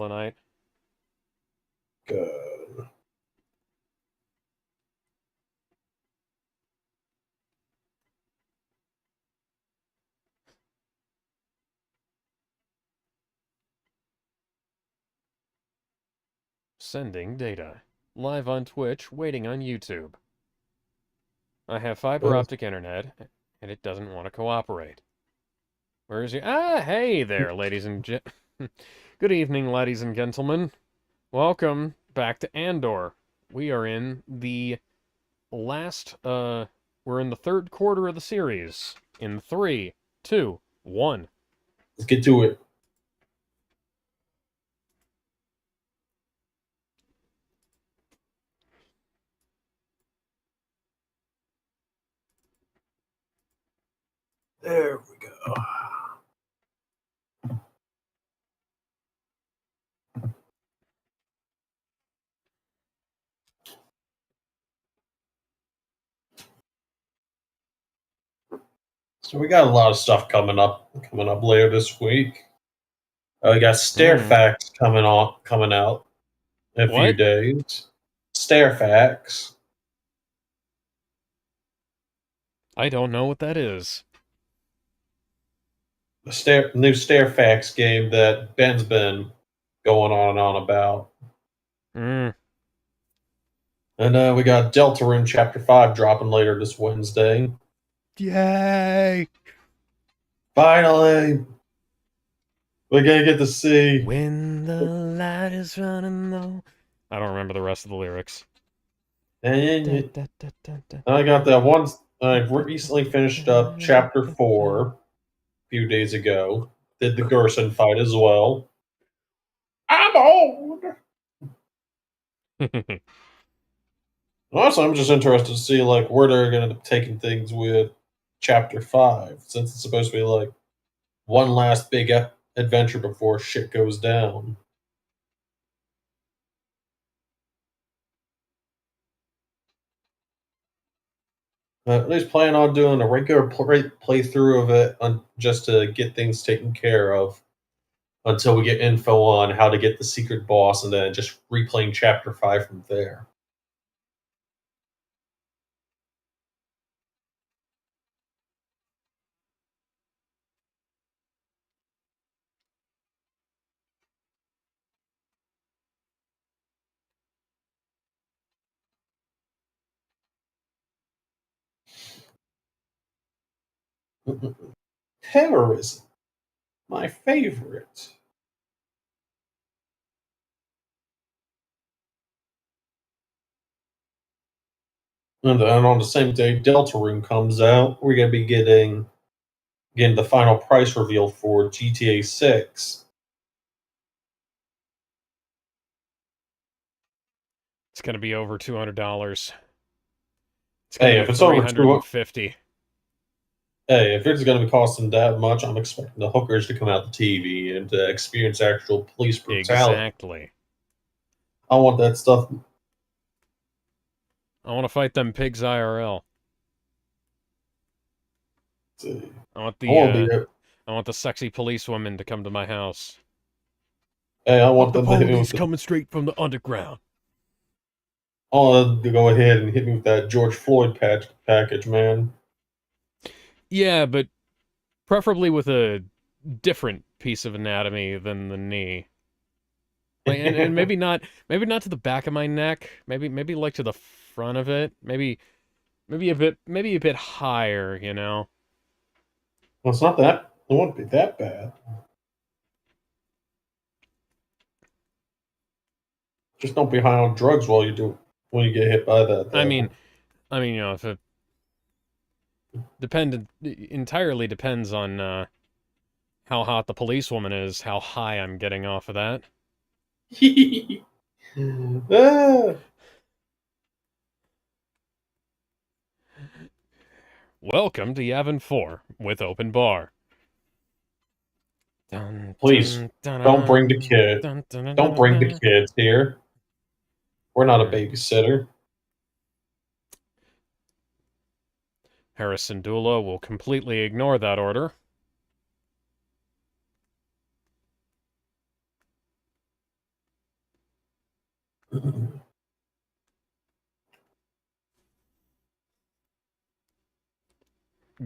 the night. Good. Sending data. Live on Twitch, waiting on YouTube. I have fiber optic internet, and it doesn't want to cooperate. Where is he? Ah, hey there, ladies and Good evening, ladies and gentlemen. Welcome back to Andor. We are in the we're in the third quarter of the series. In 3, 2, 1. Let's get to it. There we go. So we got a lot of stuff coming up later this week. We got Stairfax coming out in a few What? days. Stairfax. I don't know what that is. The new Stairfax game that Ben's been going on and on about. Mm. And we got Deltarune Chapter 5 dropping later this Wednesday. Yay! Finally! We're gonna get to see. When the light is running low. I don't remember the rest of the lyrics. And I got that one. I recently finished up Chapter 4 a few days ago. Did the Gerson fight as well. I'm old! Also, I'm just interested to see where they're going to be taking things with Chapter 5, since it's supposed to be one last big adventure before shit goes down. At least plan on doing a regular playthrough of it just to get things taken care of until we get info on how to get the secret boss, and then just replaying Chapter 5 from there. Terrorism. My favorite. And then on the same day Deltarune comes out, we're going to be getting the final price reveal for GTA 6. It's gonna be over $200. It's Hey, gonna if be it's over 350. Hey, if it's going to be costing that much, I'm expecting the hookers to come out the TV and to experience actual police brutality. Exactly. I want that stuff. I want to fight them pigs IRL. I I want the sexy policewoman to come to my house. Hey, I want the them to police coming straight from the underground. I want them to go ahead and hit me with that George Floyd package, man. Yeah, but preferably with a different piece of anatomy than the knee. And maybe not to the back of my neck. Maybe like to the front of it. Maybe a bit higher, you know. Well, it's not that. It won't be that bad. Just don't be high on drugs when you get hit by that. Though. I mean, you know, if it entirely depends on how hot the policewoman is, how high I'm getting off of that. Ah. Welcome to Yavin 4 with open bar. Please don't bring the kid. Don't bring the kids here. We're not a babysitter. Harrison Dula will completely ignore that order.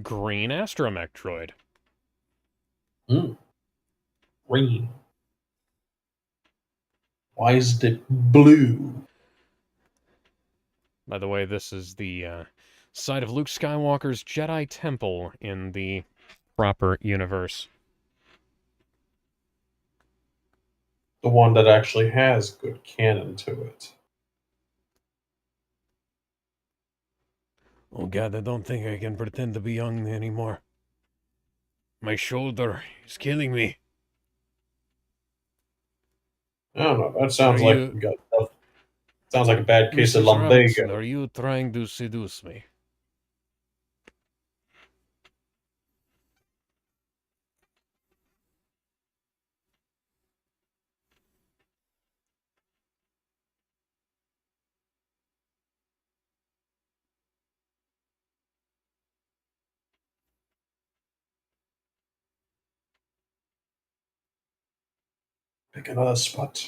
Green astromech droid. Green. Why is it blue? By the way, this is the site of Luke Skywalker's Jedi Temple in the proper universe. The one that actually has good canon to it. Oh god, I don't think I can pretend to be young anymore. My shoulder is killing me. I don't know. That Are sounds like you, sounds like a bad case of Mrs. Robinson, lumbago. are you trying to seduce me? Pick another spot.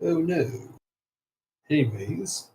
Oh no. Anyways,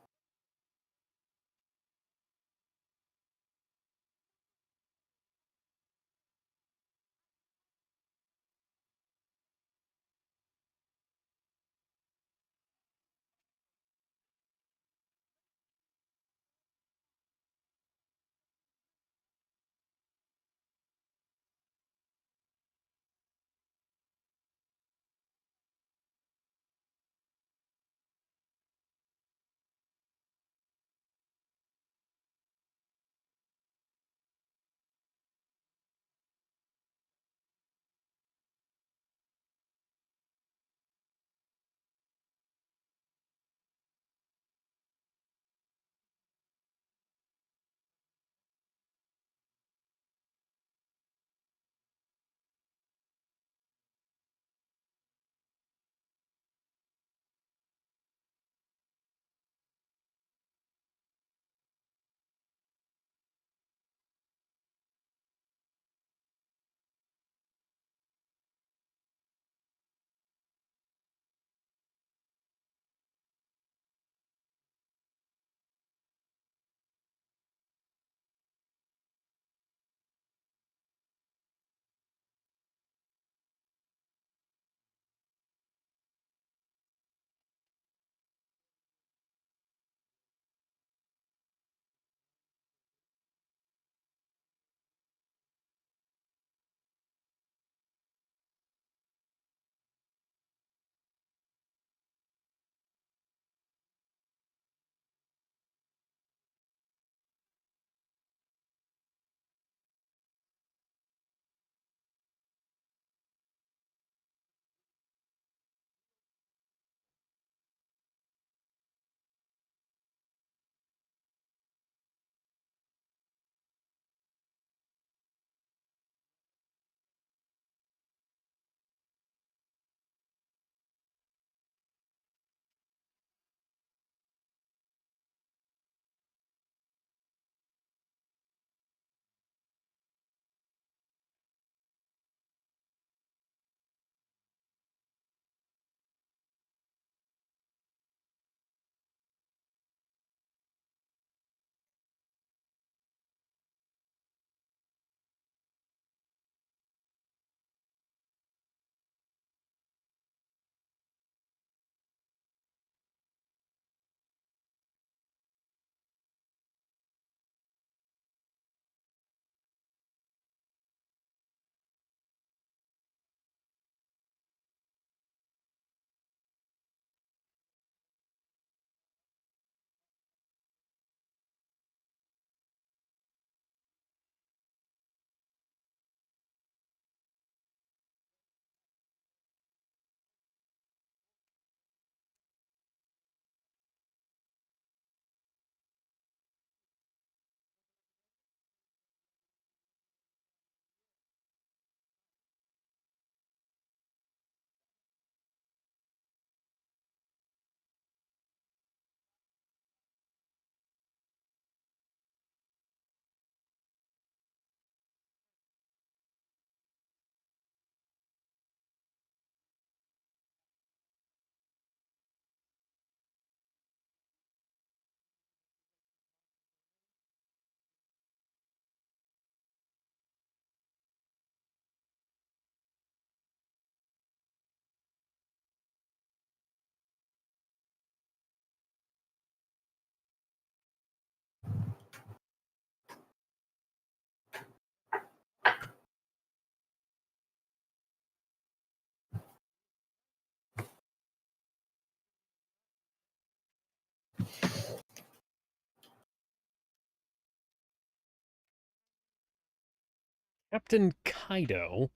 Captain Kaido?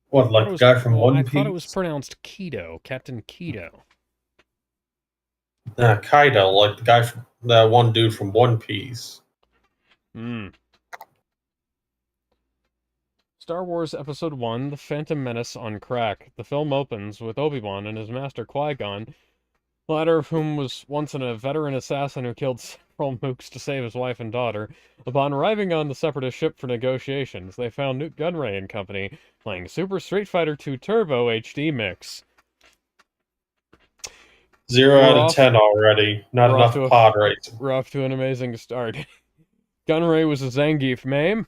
What, like the guy from I One thought it was Piece? pronounced Keto. Captain Keto. Kaido, like the guy from that one dude from One Piece. Hmm. Star Wars Episode 1, The Phantom Menace on crack. The film opens with Obi-Wan and his master Qui-Gon, the latter of whom was once a veteran assassin who killed several mooks to save his wife and daughter. Upon arriving on the Separatist ship for negotiations, they found Newt Gunray and company playing Super Street Fighter II Turbo HD Mix. 0 We're out of off. 10 already. Not We're off enough to a. pod racing. We're off to an amazing start. Gunray was a Zangief mame,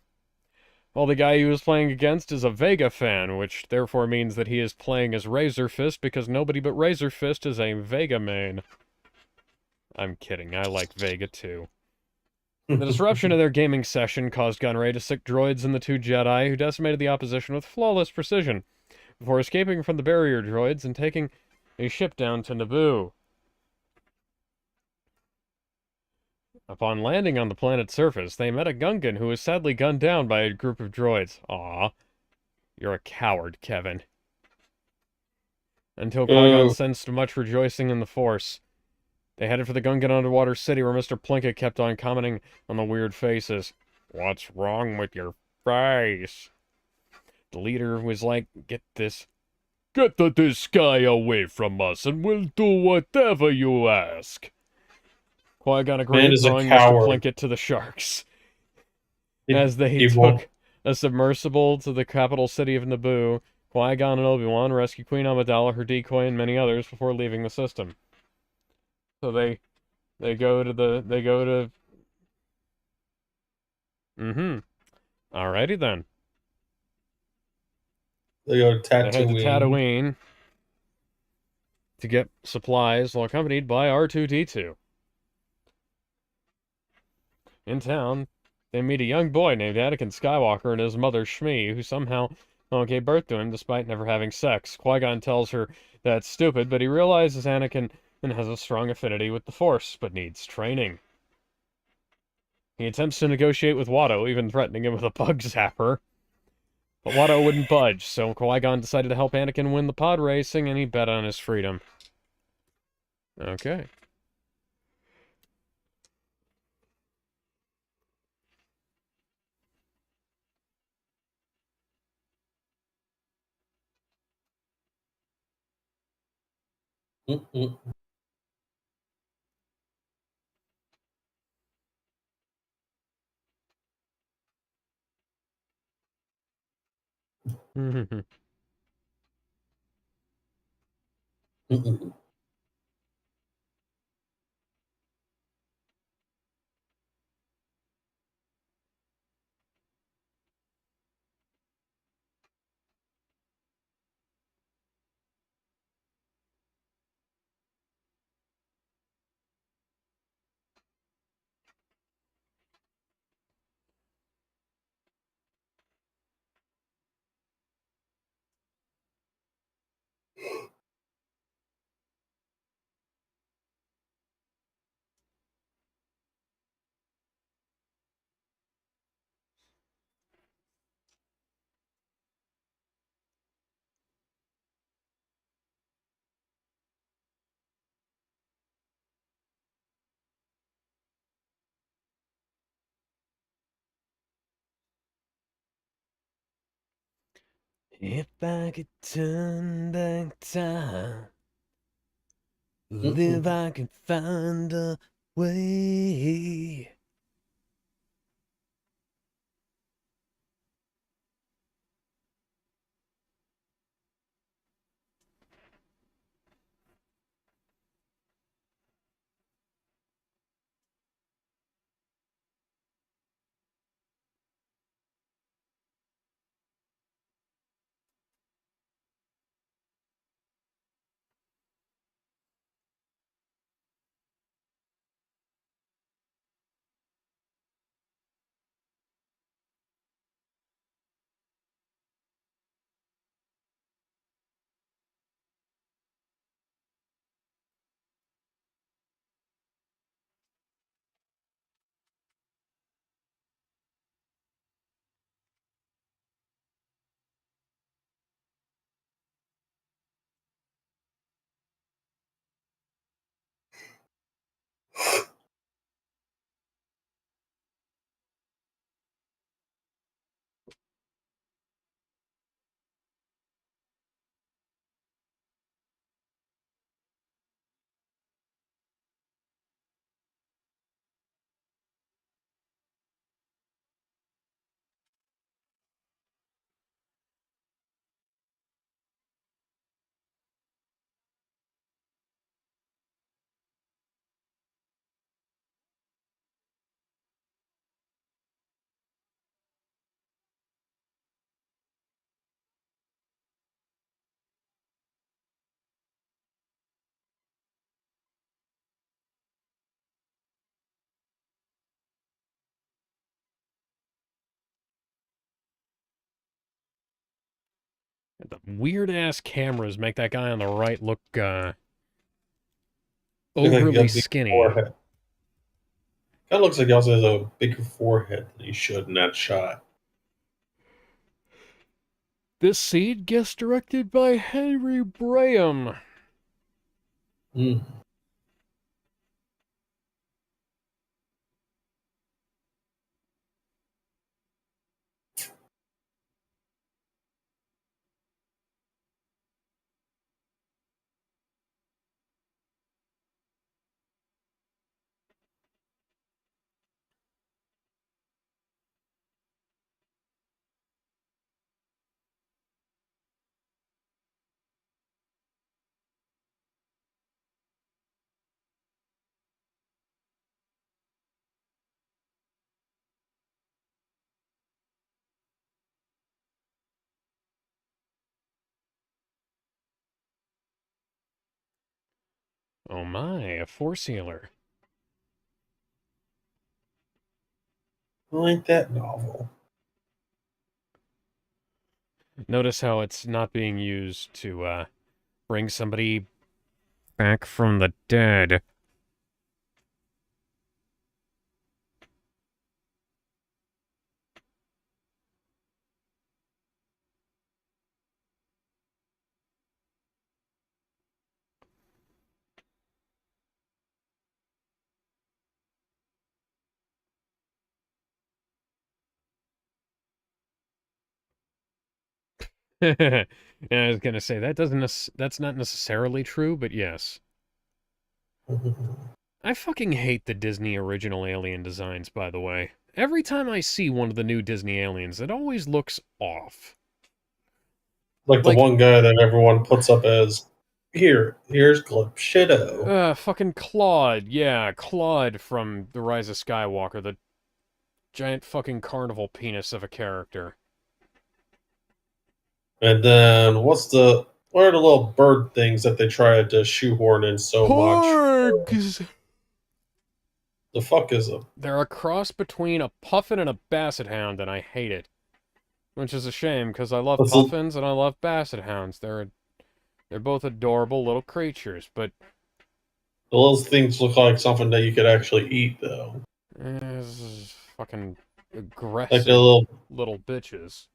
while the guy he was playing against is a Vega fan, which therefore means that he is playing as Razor Fist because nobody but Razor Fist is a Vega main. I'm kidding, I like Vega too. The disruption of their gaming session caused Gunray to sick droids and the two Jedi, who decimated the opposition with flawless precision, before escaping from the barrier droids and taking a ship down to Naboo. Upon landing on the planet's surface, they met a Gungan who was sadly gunned down by a group of droids. Aw, you're a coward, Kevin. Until Qui-Gon sensed much rejoicing in the Force. They headed for the Gungan underwater city where Mr. Plinkett kept on commenting on the weird faces. What's wrong with your face? The leader was like, get this. Get this guy away from us and we'll do whatever you ask. Qui-Gon Man agreed, is a throwing Mr. coward. Plinkett to the sharks. He, As they he won't. took a submersible to the capital city of Naboo, Qui-Gon and Obi-Wan rescue Queen Amidala, her decoy, and many others before leaving the system. So they go to Mm-hmm. Alrighty then. They go to They head to Tatooine. Tatooine to get supplies while accompanied by R2-D2. In town, they meet a young boy named Anakin Skywalker and his mother Shmi, who somehow gave birth to him despite never having sex. Qui-Gon tells her that's stupid, but he realizes Anakin has a strong affinity with the Force, but needs training. He attempts to negotiate with Watto, even threatening him with a bug zapper. But Watto wouldn't budge, so Qui-Gon decided to help Anakin win the pod racing, and he bet on his freedom. Okay. Mm-mm. Mm-mm. If I could turn back time, Mm-mm. if I could find a way. The weird-ass cameras make that guy on the right look, Look like he got overly a big skinny. forehead. Kind of looks like he also has a bigger forehead than he should in that shot. This scene gets directed by Henry Braham. Mm. Oh my, a force healer. Well, ain't that novel? Notice how it's not being used to, bring somebody back from the dead. Yeah, I was gonna say that's not necessarily true, but yes. I fucking hate the Disney original alien designs, by the way. Every time I see one of the new Disney aliens, it always looks off. Like the Like, one guy that everyone puts up as here's Glip Shido. fucking Claude. Yeah, Claude from The Rise of Skywalker, the giant fucking carnival penis of a character. And then what are the little bird things that they tried to shoehorn in so much? Porgs! The fuck is them? They're a cross between a puffin and a basset hound, and I hate it. Which is a shame, because I love What's the, puffins and I love basset hounds. They're both adorable little creatures, but those things look like something that you could actually eat though. this is fucking Like a aggressive little little bitches.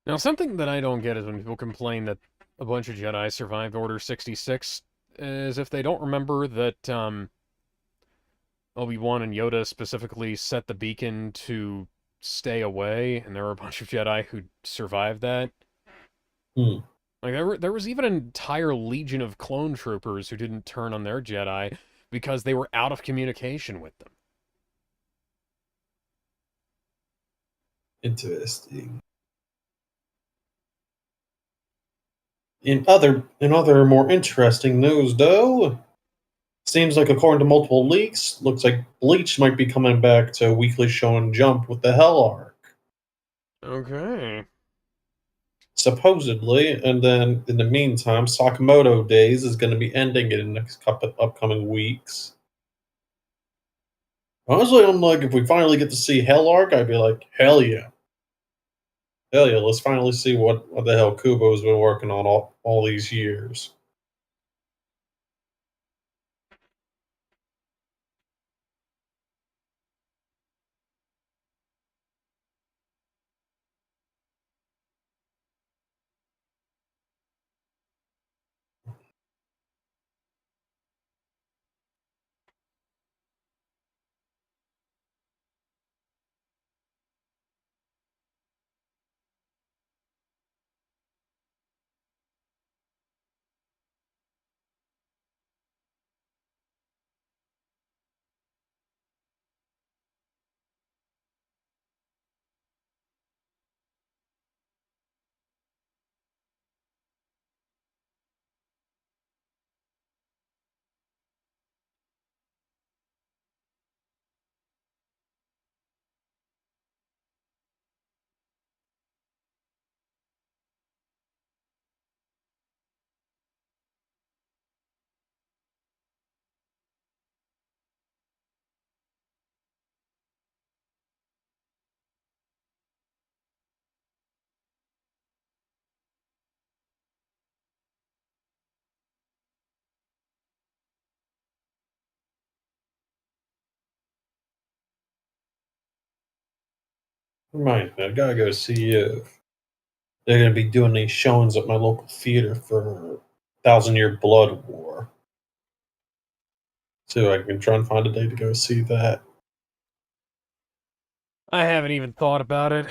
Now, something that I don't get is when people complain that a bunch of Jedi survived Order 66, is if they don't remember that Obi-Wan and Yoda specifically set the beacon to stay away, and there were a bunch of Jedi who survived that. hmm, Like there was even an entire legion of clone troopers who didn't turn on their Jedi because they were out of communication with them. interesting. In other more interesting news though, seems like according to multiple leaks, looks like Bleach might be coming back to Weekly Show and Jump with the Hell arc. Okay. Supposedly, and then in the meantime, Sakamoto Days is going to be ending in the next couple upcoming weeks. Honestly, I'm like, if we finally get to see Hell Arc, I'd be like, hell yeah, let's finally see what the hell Kubo's been working on all these years. Remind me, I gotta go see if they're gonna be doing these showings at my local theater for Thousand Year Blood War. So I can try and find a day to go see that. I haven't even thought about it.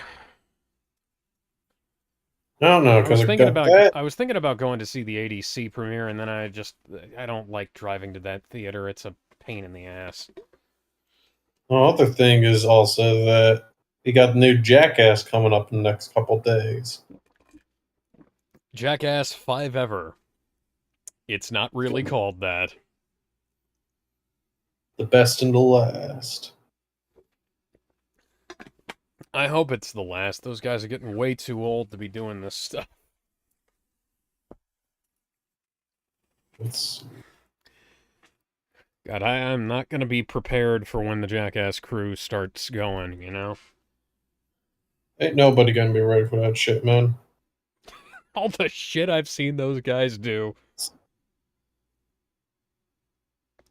I don't know, because I got that. I was thinking about going to see the ADC premiere, and then I don't like driving to that theater. It's a pain in the ass. The other thing is also that we got the new Jackass coming up in the next couple days. Jackass 5 Ever. It's not really called that. The best and the last. I hope it's the last. Those guys are getting way too old to be doing this stuff. It's God, I'm not going to be prepared for when the Jackass crew starts going, you know? ain't nobody gonna be ready for that shit, man. All the shit I've seen those guys do.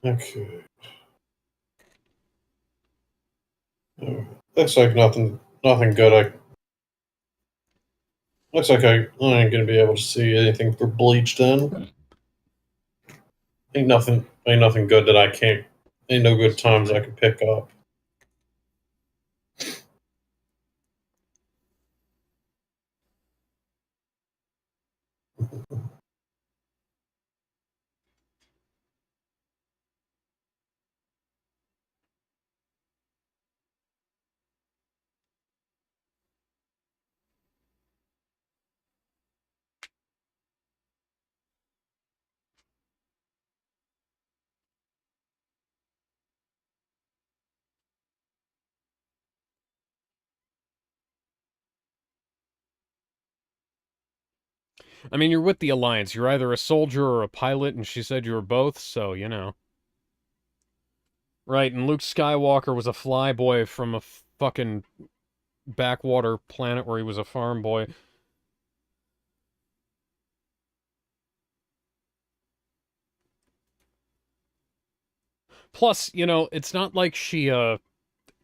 Okay. Looks like nothing good. Looks like I ain't gonna be able to see anything for Bleach then. Ain't nothing good that I can't. Ain't no good times I can pick up. I mean, you're with the Alliance. You're either a soldier or a pilot, and she said you were both, so, you know. Right, and Luke Skywalker was a flyboy from a fucking backwater planet where he was a farm boy. Plus, you know, it's not like she,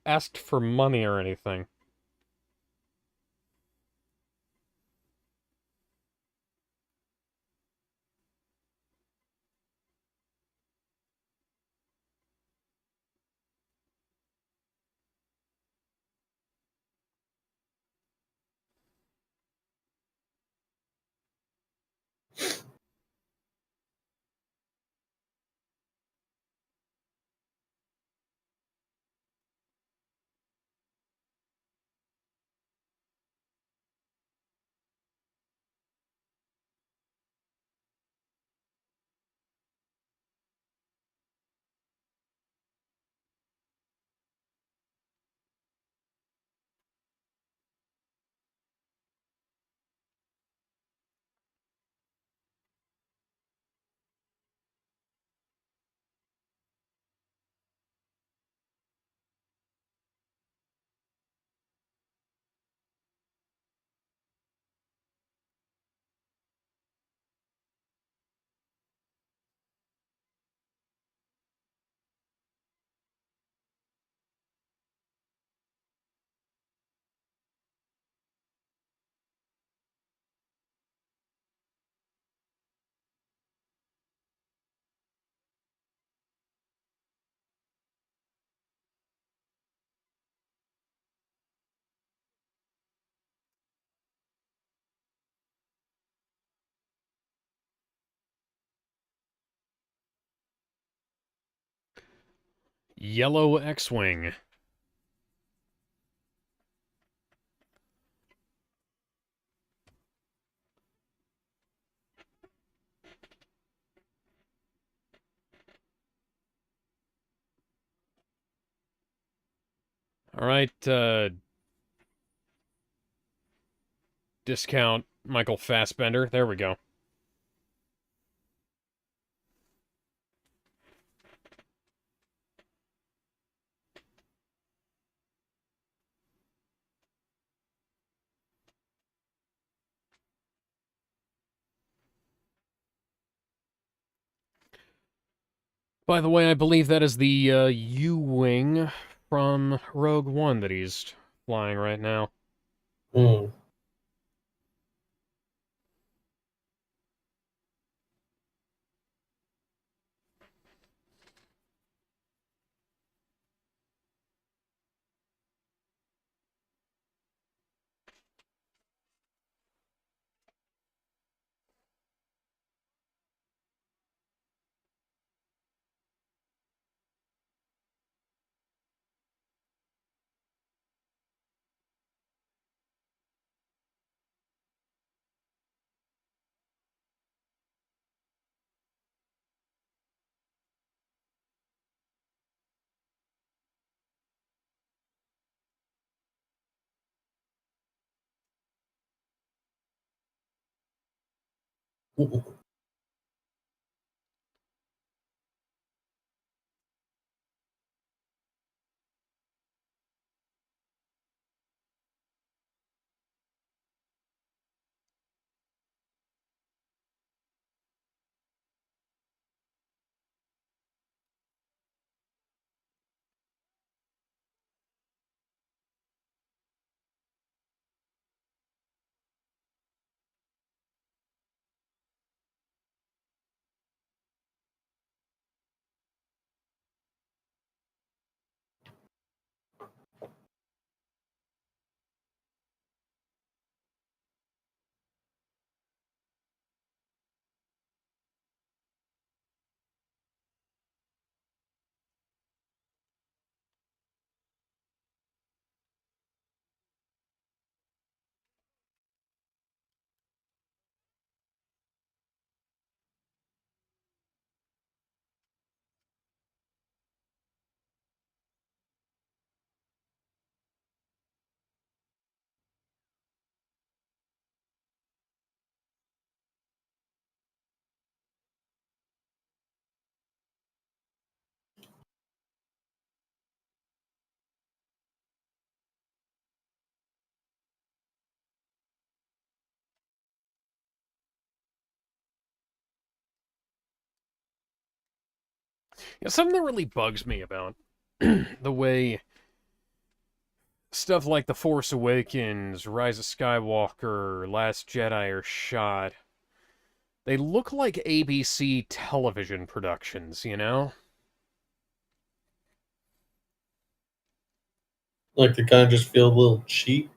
asked for money or anything. Yellow X-Wing. Alright, discount Michael Fassbender. There we go. By the way, I believe that is the U-Wing from Rogue One that he's flying right now. Mm. Yeah, something that really bugs me about the way stuff like The Force Awakens, Rise of Skywalker, Last Jedi are shot. They look like ABC television productions, you know? Like they kind of just feel a little cheap.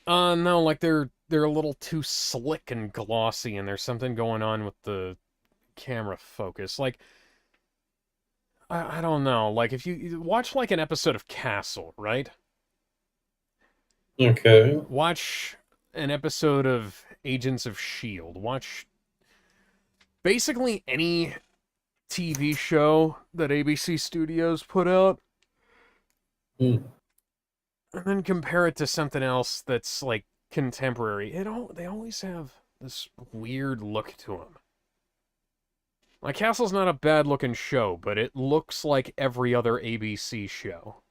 No, like they're a little too slick and glossy, and there's something going on with the camera focus. Like, I don't know. Like, if you watch like an episode of Castle, right? Okay. Watch an episode of Agents of S.H.I.E.L.D. Watch basically any TV show that ABC Studios put out, Mm. and then compare it to something else that's like contemporary. They always have this weird look to them. Like Castle's not a bad looking show, but it looks like every other ABC show.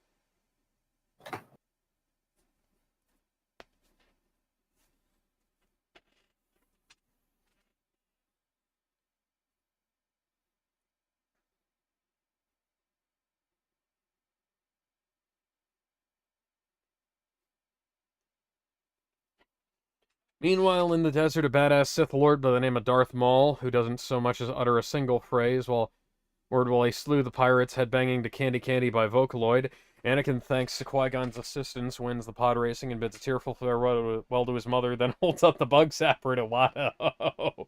Meanwhile, in the desert, a badass Sith Lord by the name of Darth Maul, who doesn't so much as utter a single phrase while he slew the pirates headbanging to Candy Candy by Vocaloid, Anakin, thanks to Qui-Gon's assistance, wins the pod racing and bids a tearful farewell to his mother, then holds up the bug zapper to Watto.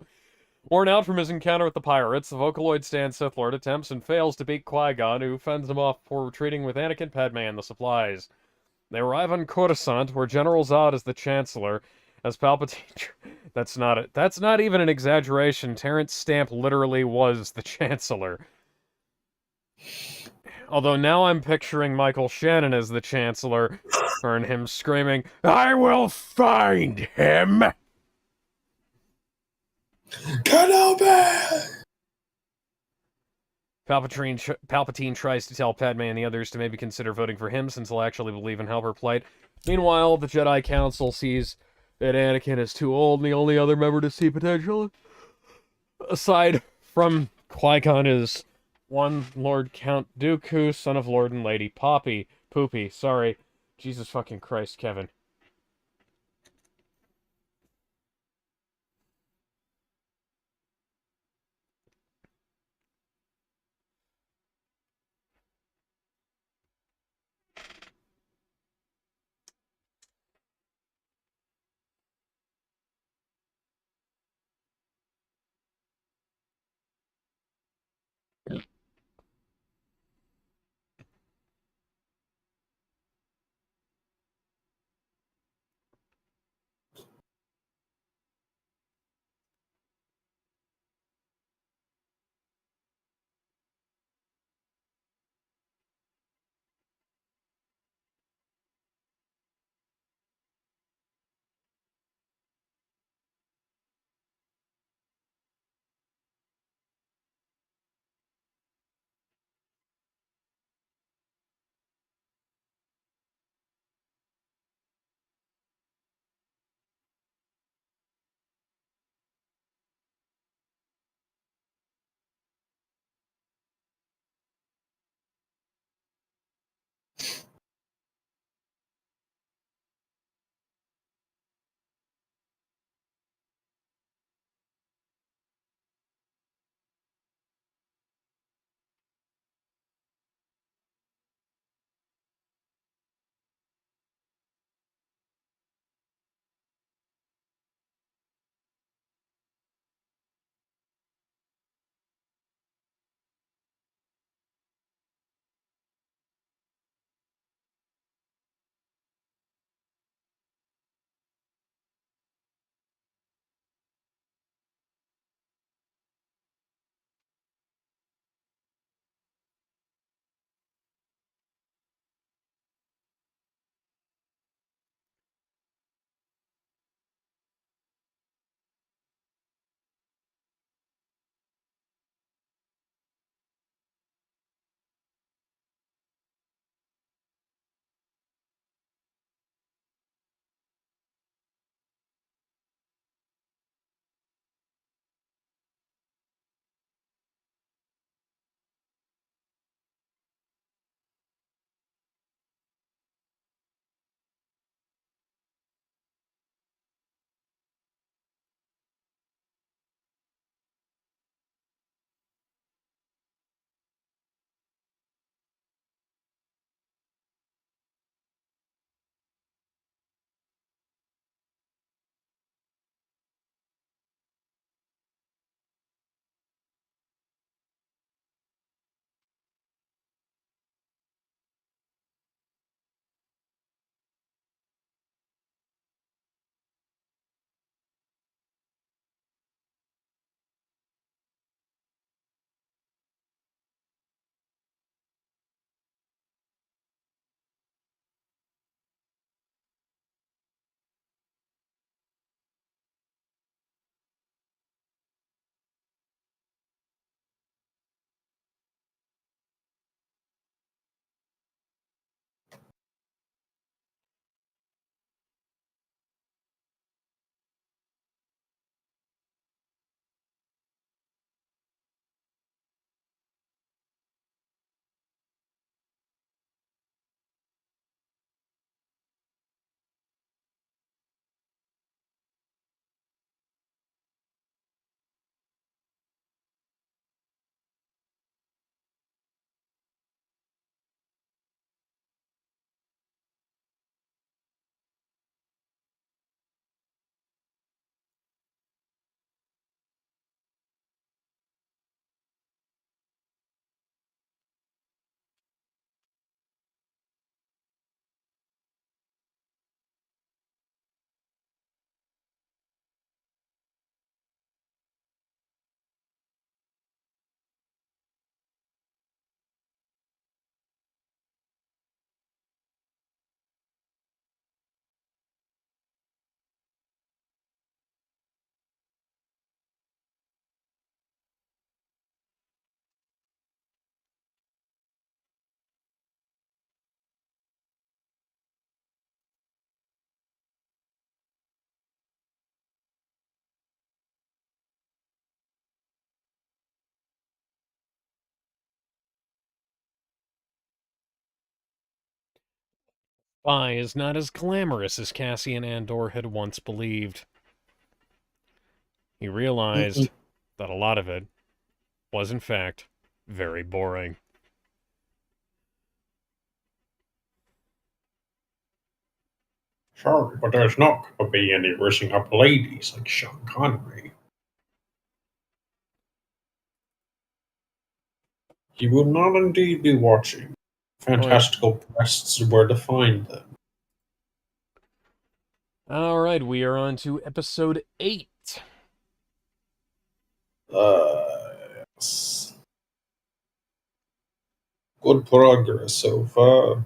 Worn out from his encounter with the pirates, the Vocaloid stand Sith Lord attempts and fails to beat Qui-Gon, who fends him off before retreating with Anakin, Padme, and the supplies. They arrive on Coruscant, where General Zod is the Chancellor, as Palpatine... That's not even an exaggeration. Terrence Stamp literally was the Chancellor. Although now I'm picturing Michael Shannon as the Chancellor, and him screaming, "I will find him!" Kenobi! Palpatine tries to tell Padme and the others to maybe consider voting for him since they'll actually believe and help her plight. Meanwhile, the Jedi Council sees that Anakin is too old, and the only other member to see potential, aside from Qui-Gon, is one Lord Count Dooku, son of Lord and Lady Poopy. Sorry. Jesus fucking Christ, Kevin. spy is not as glamorous as Cassian Andor had once believed. He realized that a lot of it was, in fact, very boring. Sorry, but there's not going to be any dressing up ladies like Sean Connery. You will not indeed be watching fantastical breasts where to find them. Alright, we are on to episode 8. Yes. Good progress so far.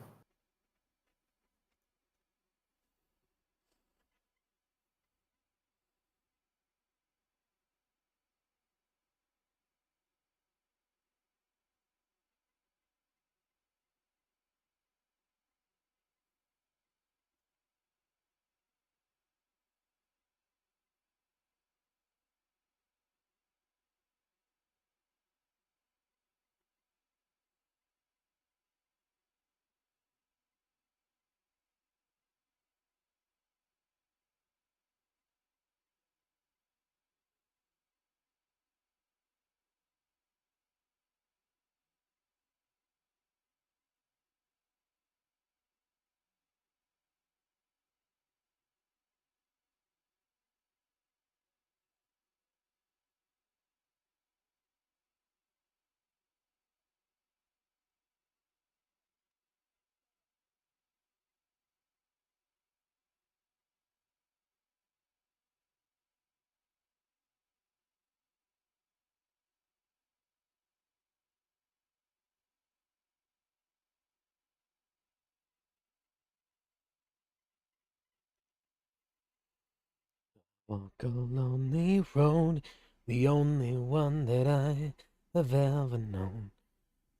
Walk a lonely road, the only one that I have ever known.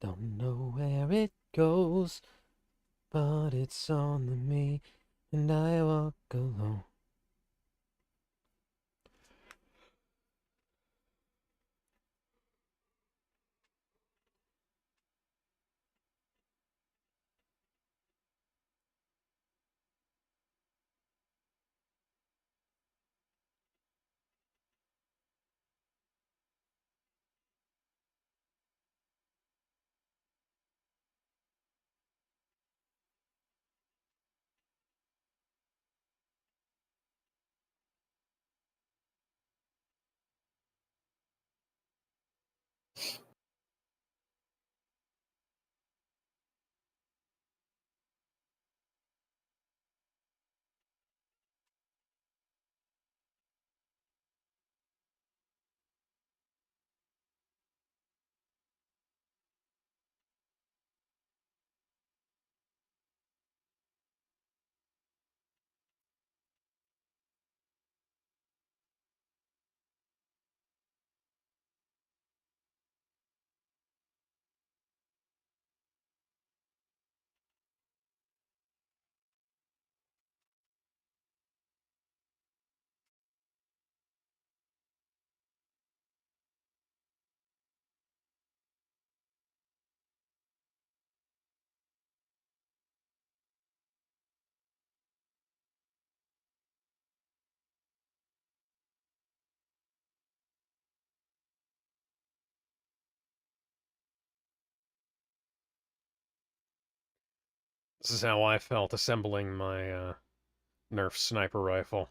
Don't know where it goes, but it's only me, and I walk alone. This is how I felt assembling my Nerf sniper rifle.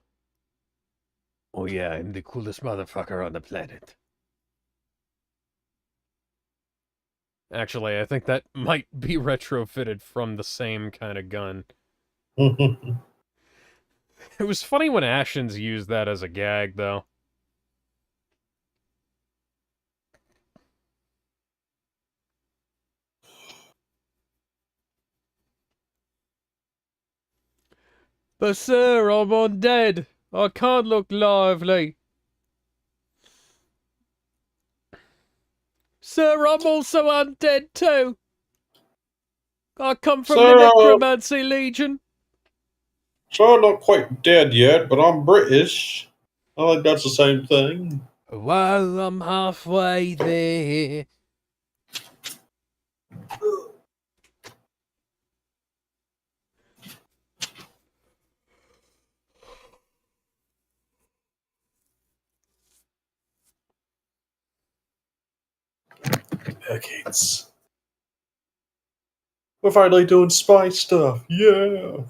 Oh yeah, I'm the coolest motherfucker on the planet. Actually, I think that might be retrofitted from the same kind of gun. It was funny when Ashens used that as a gag, though. But sir, I'm undead. I can't look lively. Sir, I'm also undead too. I come from the Necromancy Legion. So I'm not quite dead yet, but I'm British. I think that's the same thing. Well, I'm halfway there. decades. We're finally doing spy stuff. Yeah.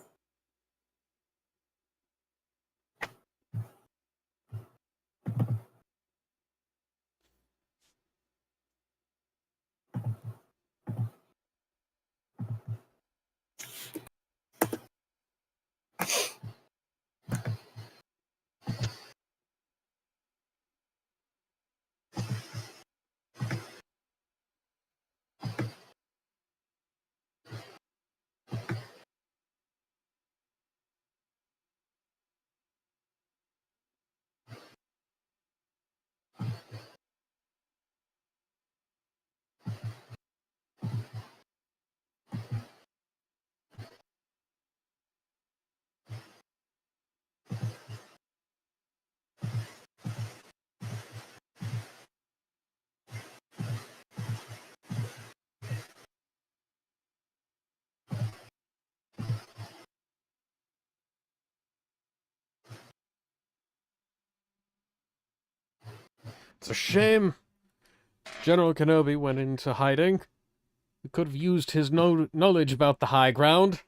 It's a shame General Kenobi went into hiding. He could have used his knowledge about the high ground.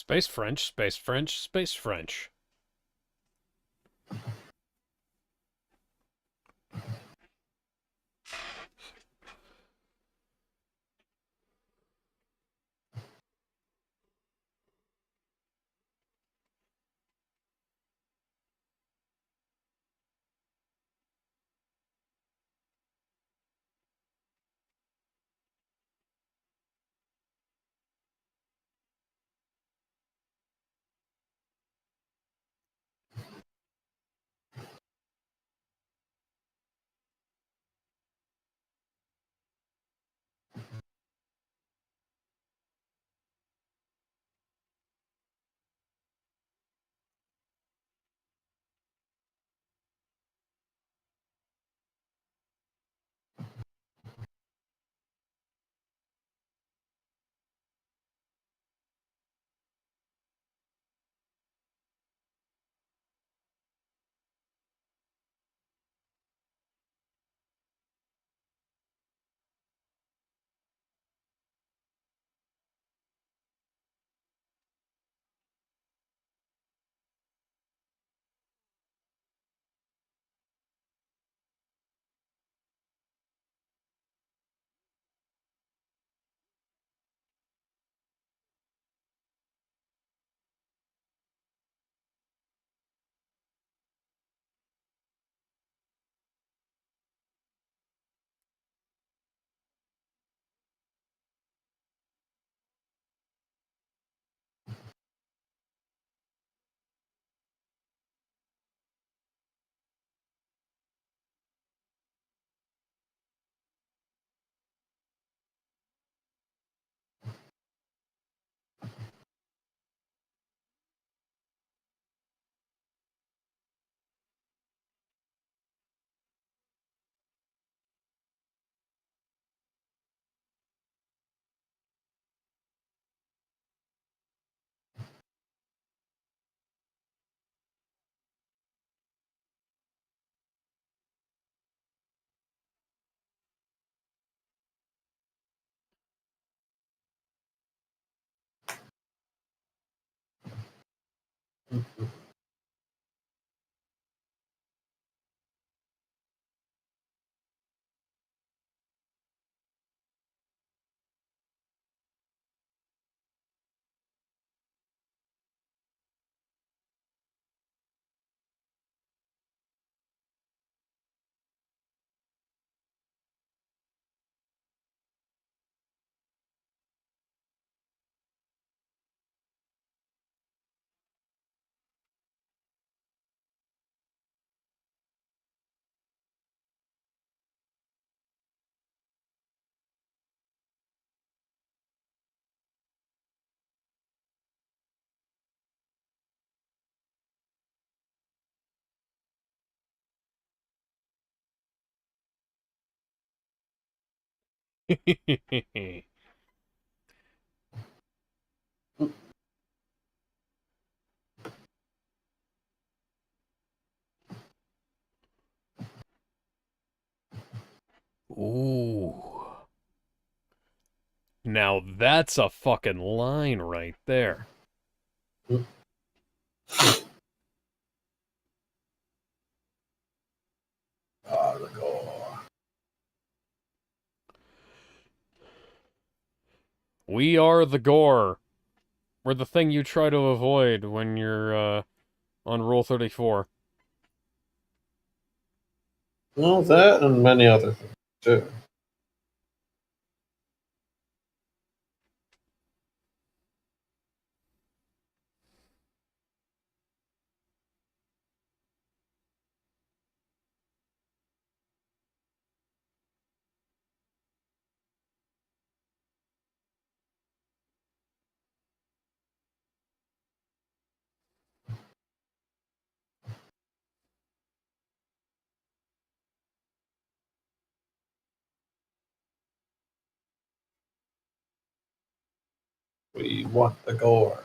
Space French, space French, space French. Ooh. Now that's a fucking line right there. The gore. We are the gore. We're the thing you try to avoid when you're on Rule 34. Well, that and many other things, too. We want the gore.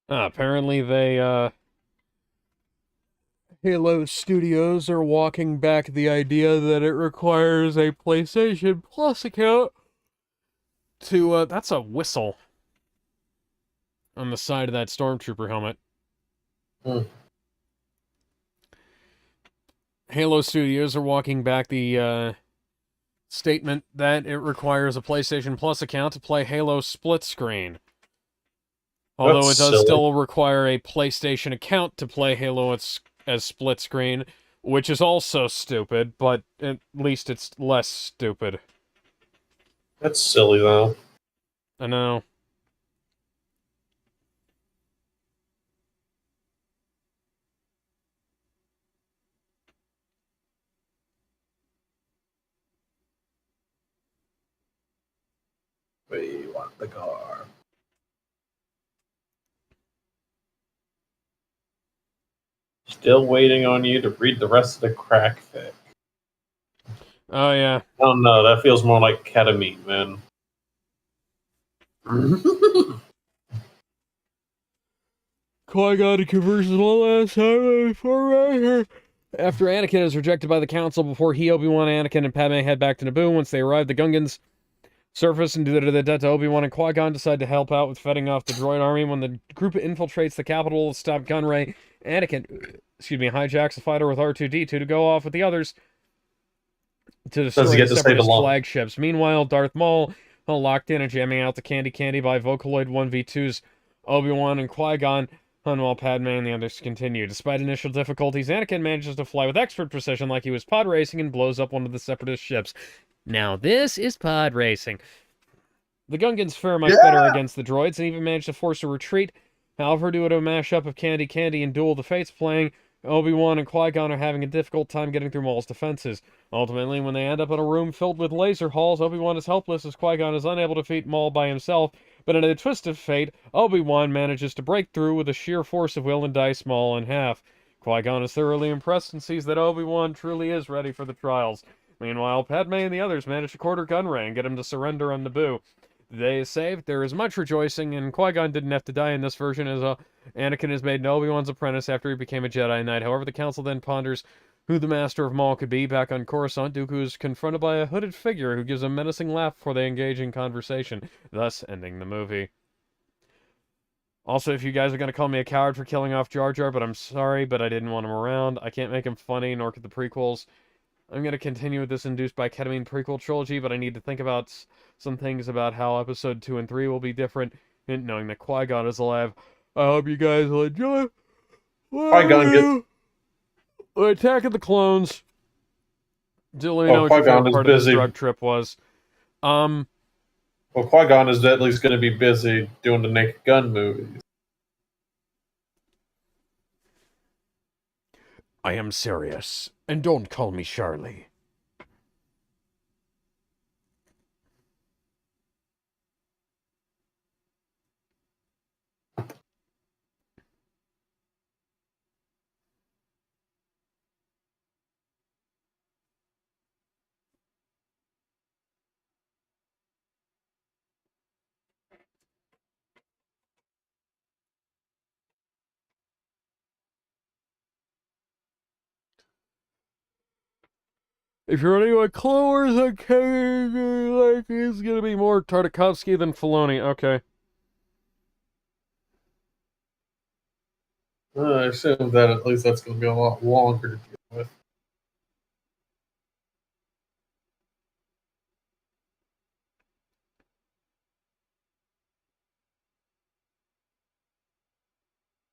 Apparently Halo Studios are walking back the idea that it requires a PlayStation Plus account to, that's a whistle on the side of that Stormtrooper helmet. Halo Studios are walking back the, statement that it requires a PlayStation Plus account to play Halo split screen. Although That's it does silly. still require a PlayStation account to play Halo as split screen, which is also stupid, but at least it's less stupid. That's silly, though. I know. We want the gore. Still waiting on you to read the rest of the crack fic. Oh, yeah. I don't know. That feels more like ketamine, man. Qui-Gon converses one last time before right here. After Anakin is rejected by the Council before he, Obi-Wan, Anakin, and Padme head back to Naboo, once they arrive, the Gungans surface and do the debt to Obi-Wan, and Qui-Gon decide to help out with fending off the droid army. When the group infiltrates the capital to stop Gunray, Anakin, hijacks a fighter with R2-D2 to go off with the others to destroy the Separatist flagships. Meanwhile, Darth Maul, locked in and jamming out the Candy by Vocaloid 1v2's Obi-Wan and Qui-Gon, while Padme and the others continue. Despite initial difficulties, Anakin manages to fly with expert precision like he was pod racing and blows up one of the Separatist ships. Now this is pod racing. The Gungans fare much better against the droids and even manage to force a retreat. However, due to a mashup of Candy and Duel of the Fates playing, Obi-Wan and Qui-Gon are having a difficult time getting through Maul's defenses. Ultimately, when they end up in a room filled with laser halls, Obi-Wan is helpless as Qui-Gon is unable to defeat Maul by himself, but in a twist of fate, Obi-Wan manages to break through with a sheer force of will and dice Maul in half. Qui-Gon is thoroughly impressed and sees that Obi-Wan truly is ready for the trials. Meanwhile, Padme and the others manage to corner Gunray and get him to surrender on Naboo. The day is saved, there is much rejoicing, and Qui-Gon didn't have to die in this version, as Anakin is made Obi-Wan's apprentice after he became a Jedi Knight. However, the Council then ponders who the Master of Maul could be. Back on Coruscant, Dooku is confronted by a hooded figure who gives a menacing laugh before they engage in conversation, thus ending the movie. Also, if you guys are going to call me a coward for killing off Jar Jar, but I'm sorry, but I didn't want him around. I can't make him funny, nor could the prequels. I'm going to continue with this induced by ketamine prequel trilogy, but I need to think about some things about how episode 2 and 3 will be different, and knowing that Qui-Gon is alive. I hope you guys will enjoy. Qui-Gon get Attack of the Clones. Just let me know what your Qui-Gon favorite is part of this busy. drug trip was. Well, Qui-Gon is at least going to be busy doing the Naked Gun movies. I am serious, and don't call me Charlie. If you're anyone Clone Wars, like he's gonna be more Tartakovsky than Filoni. Okay. I assume that at least that's going to be a lot longer to deal with.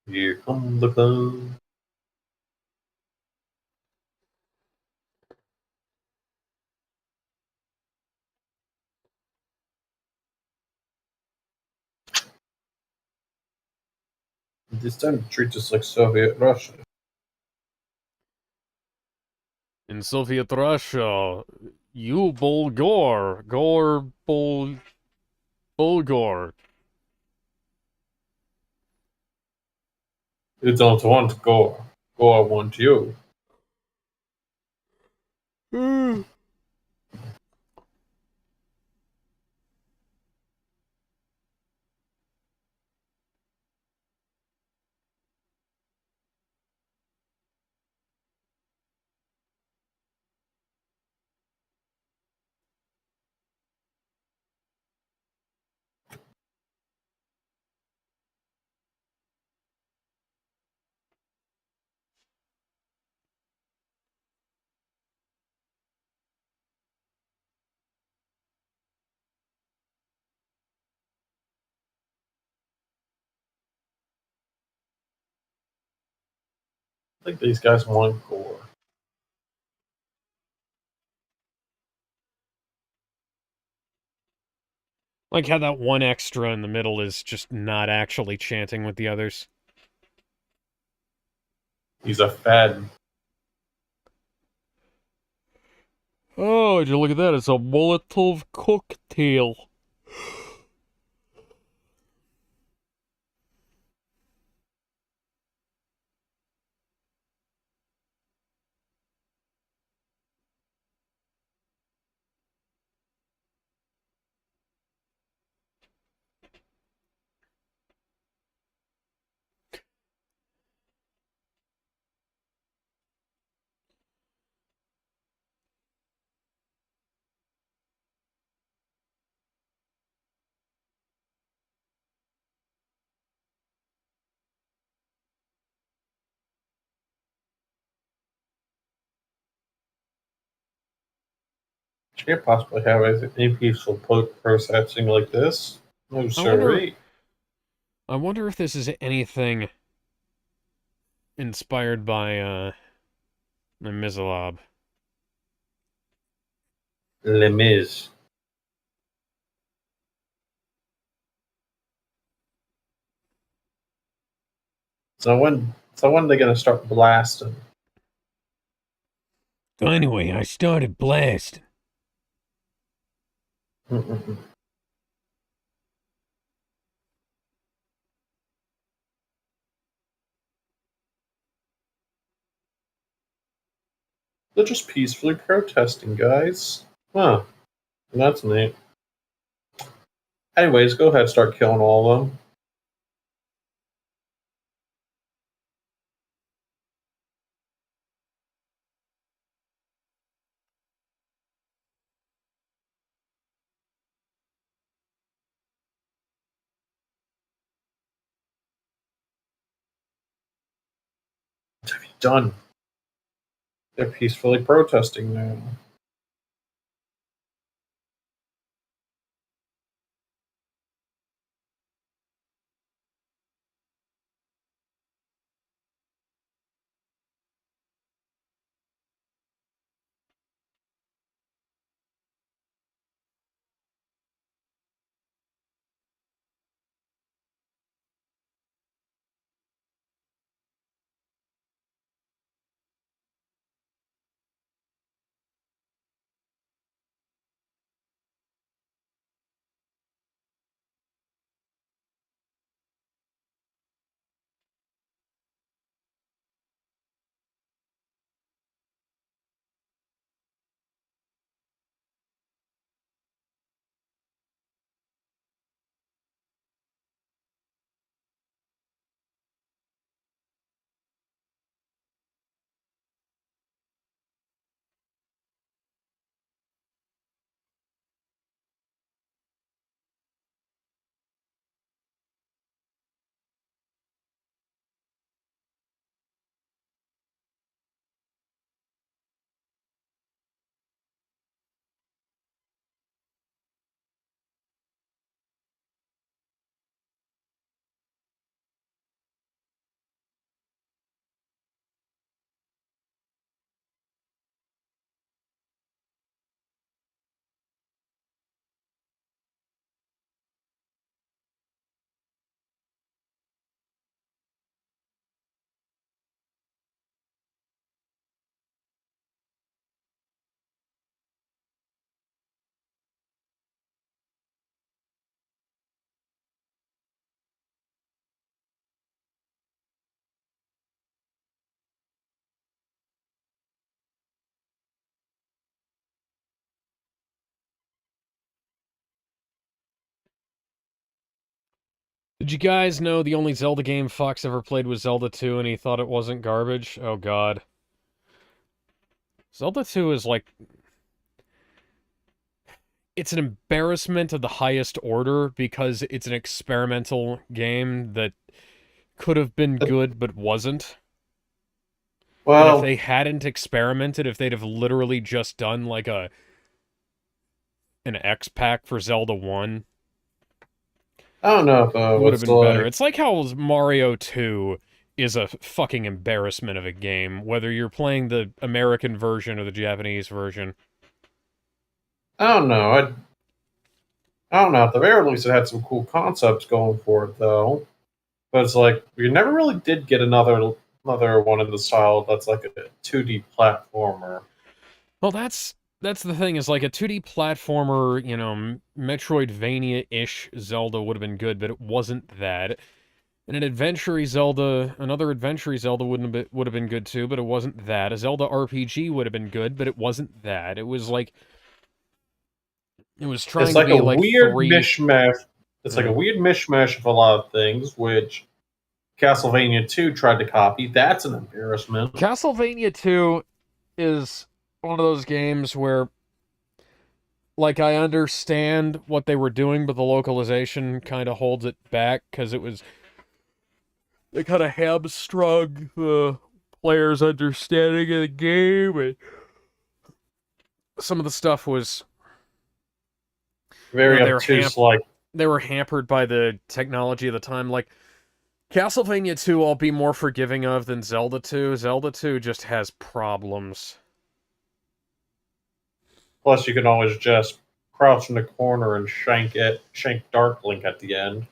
Here come the clone. This time it treats us like Soviet Russia. In Soviet Russia, you Bulgar, Bulgar. You don't want Gore. Gore wants you. I think these guys want Gore. Like how that one extra in the middle is just not actually chanting with the others. He's a fad. Oh, would you look at that? It's a Molotov cocktail. Can't possibly have any peaceful processing like this. No, sorry. I wonder if this is anything inspired by the Mizalab. Les Mis. So when are they gonna start blasting? Anyway, I started blasting. Mm-mm-mm. They're just peacefully protesting, guys. Huh. That's neat. Anyways, go ahead, start killing all of them. What have you done? They're peacefully protesting now. Did you guys know the only Zelda game Fox ever played was Zelda 2 and he thought it wasn't garbage? Oh god. Zelda 2 is like... It's an embarrassment of the highest order because it's an experimental game that could have been good but wasn't. And if Well, they hadn't experimented, if they'd have literally just done like an X pack for Zelda 1, I don't know it though. would have It's been better. like It's like how Mario 2 is a fucking embarrassment of a game, whether you're playing the American version or the Japanese version. I don't know. I don't know. At the very least, it had some cool concepts going for it though. But it's like we never really did get another one in the style that's like a 2D platformer. Well, that's the thing, is like a 2D platformer, Metroidvania-ish Zelda would have been good, but it wasn't that. And another adventure Zelda would have been good too, but it wasn't that. A Zelda RPG would have been good, but it wasn't that. It was It's trying to like a be like weird three. mishmash. It's like a Yeah. weird mishmash of a lot of things, which Castlevania 2 tried to copy. That's an embarrassment. Castlevania 2 is one of those games where, like, I understand what they were doing, but the localization kind of holds it back because they kind of hamstrung the player's understanding of the game, and some of the stuff was, Very they were obtuse, like hampered by the technology of the time. Like, Castlevania 2, I'll be more forgiving of than Zelda 2. Zelda 2 just has problems. plus you can always just crouch in the corner and shank Dark Link at the end.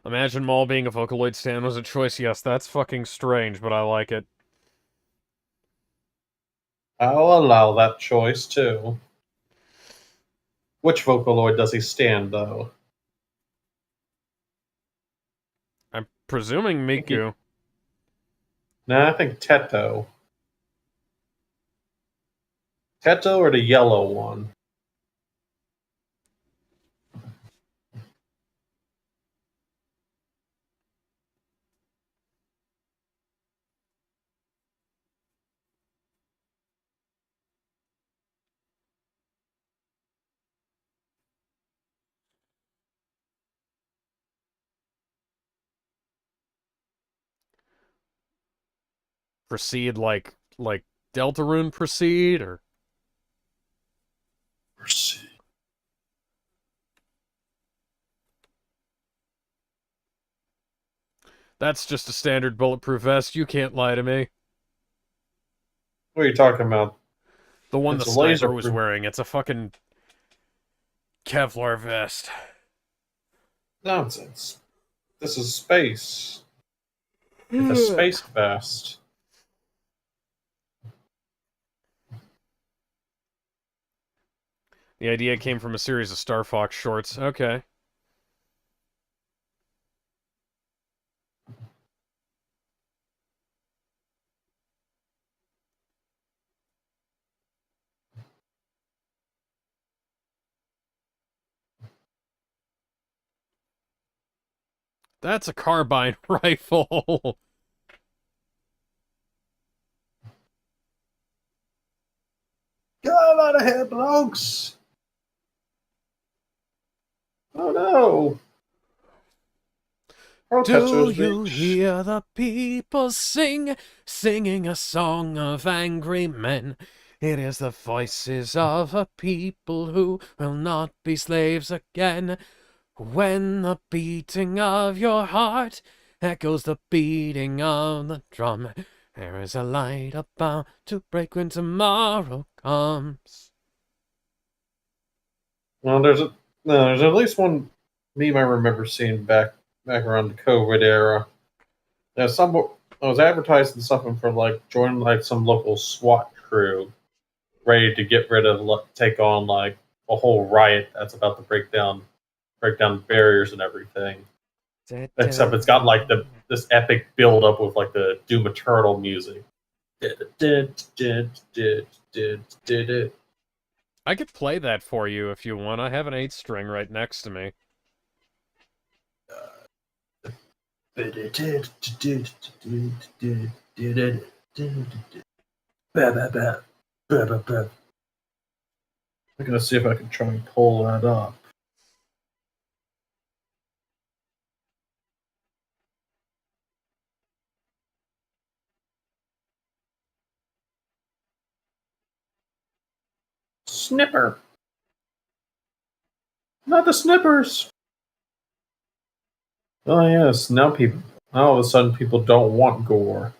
Imagine Maul being a Vocaloid stan was a choice. Yes, that's fucking strange, but I like it. I'll allow that choice too. Which Vocaloid does he stand though? I'm presuming I think he, Miku. No, I think Teto. Teto or the yellow one? Proceed like Deltarune proceed, or that's just a standard bulletproof vest. You can't lie to me. What are you talking about? The one the It's a sniper was laser. wearing. It's a fucking Kevlar vest. Nonsense. This is space. It's a space vest. The idea came from a series of Star Fox shorts. Okay. That's a carbine rifle. Get out of here, blokes! Oh no! Do Protesters you reach. hear the people sing, singing a song of angry men? It is the voices of a people who will not be slaves again. When the beating of your heart echoes the beating of the drum, there is a light about to break when tomorrow comes. Well, there's at least one meme I remember seeing back around the COVID era. There's some I was advertising something for like join like some local SWAT crew, ready to get rid of take on like a whole riot that's about to break down barriers and everything. Except it's got like this epic build up with like the Doom Eternal music. I could play that for you if you want. I have an 8-string right next to me. I'm gonna see if I can try and pull that up. Snipper. Not the snippers. Oh yes, now all of a sudden people don't want gore.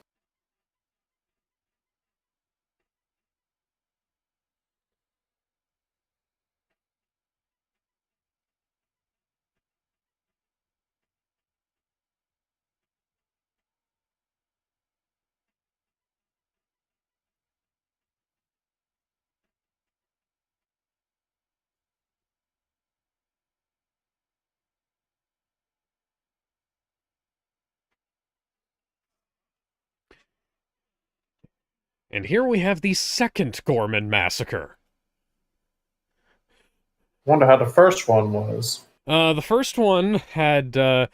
And here we have the second Gorman massacre. Wonder how the first one was. The first one had Grand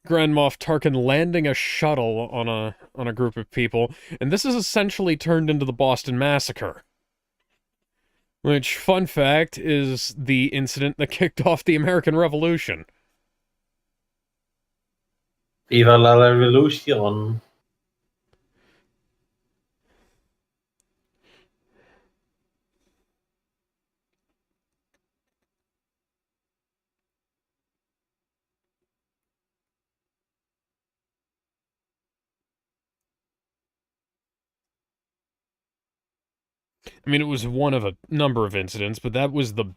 Moff Tarkin landing a shuttle on a group of people, and this is essentially turned into the Boston Massacre. Which, fun fact, is the incident that kicked off the American Revolution. Viva la revolution. I mean, it was one of a number of incidents, but that was the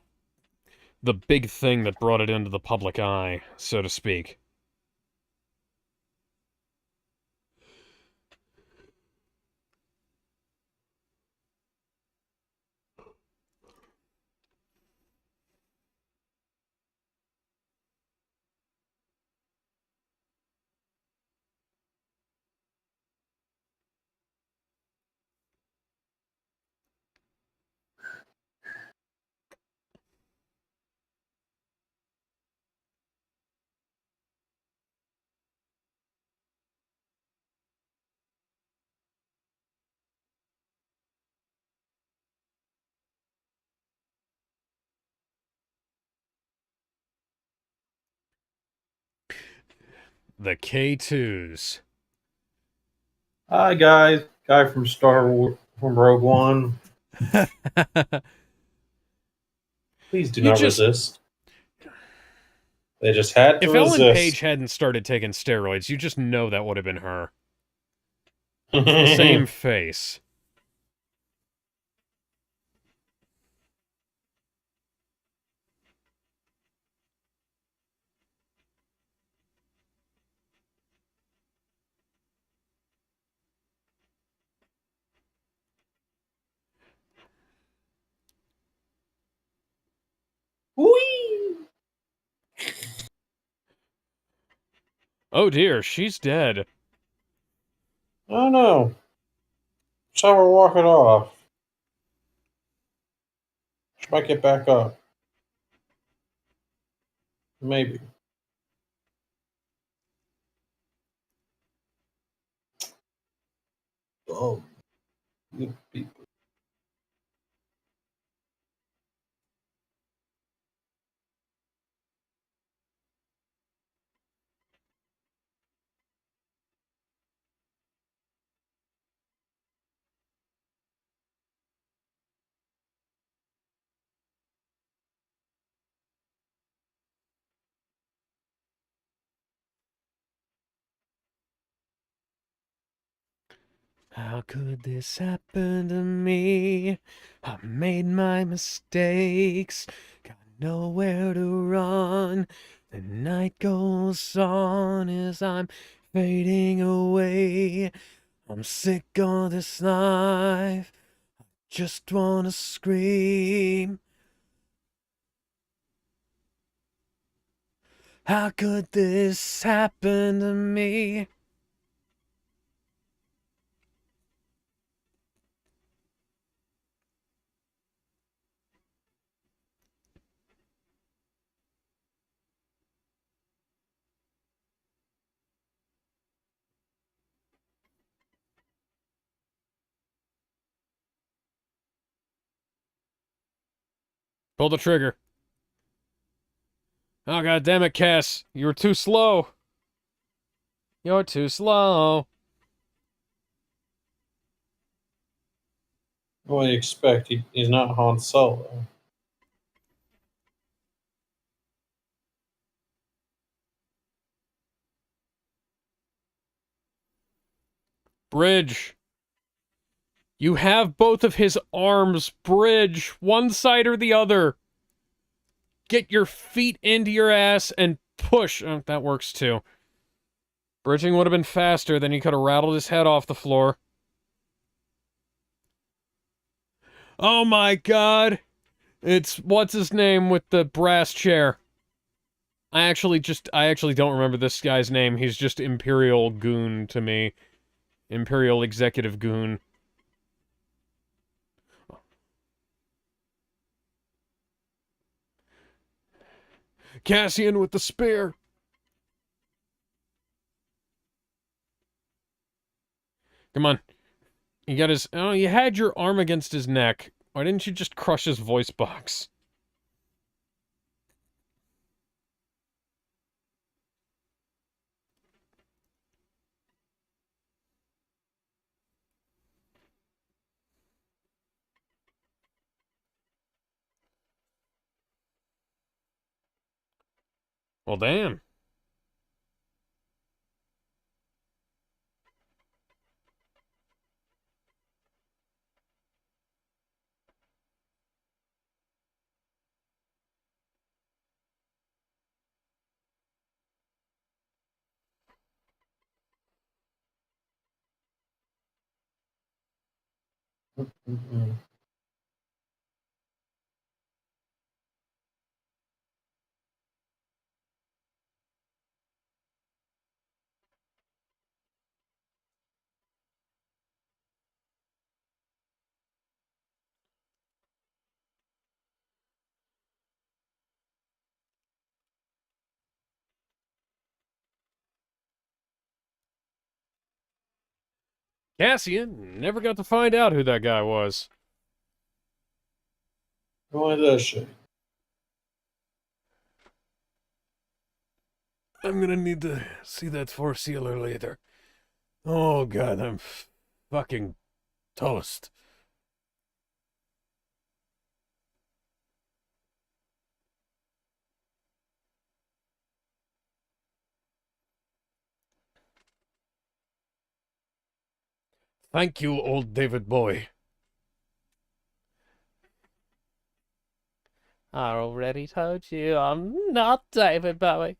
big thing that brought it into the public eye, so to speak. The K2s. Hi guys, guy from from Rogue One. Please do You not just... resist. They just had to If Ellen resist. Page hadn't started taking steroids, you just know that would have been her. It's the same face. Whee! Oh dear, she's dead. Oh no. Saw her walk it off. She might get back up. Maybe. Oh, you people. How could this happen to me? I made my mistakes, got nowhere to run. The night goes on as I'm fading away. I'm sick of this life, just wanna scream. How could this happen to me? Pull the trigger. Oh, god damn it, Cass. You were too slow. You're too slow. What do you expect? He's not Han Solo. Bridge. You have both of his arms. Bridge. One side or the other. Get your feet into your ass and push. Oh, that works too. Bridging would have been faster, then he could have rattled his head off the floor. Oh my god! It's what's his name with the brass chair. I actually don't remember this guy's name. He's just Imperial Goon to me. Imperial Executive Goon. Cassian with the spear. Come on. You got his... Oh, you had your arm against his neck. Why didn't you just crush his voice box? Well, damn. Mm-mm. Cassian never got to find out who that guy was. Why does she? I'm gonna need to see that four-sealer later. Oh god, I'm fucking toast. Thank you, old David Bowie. I already told you I'm not David Bowie.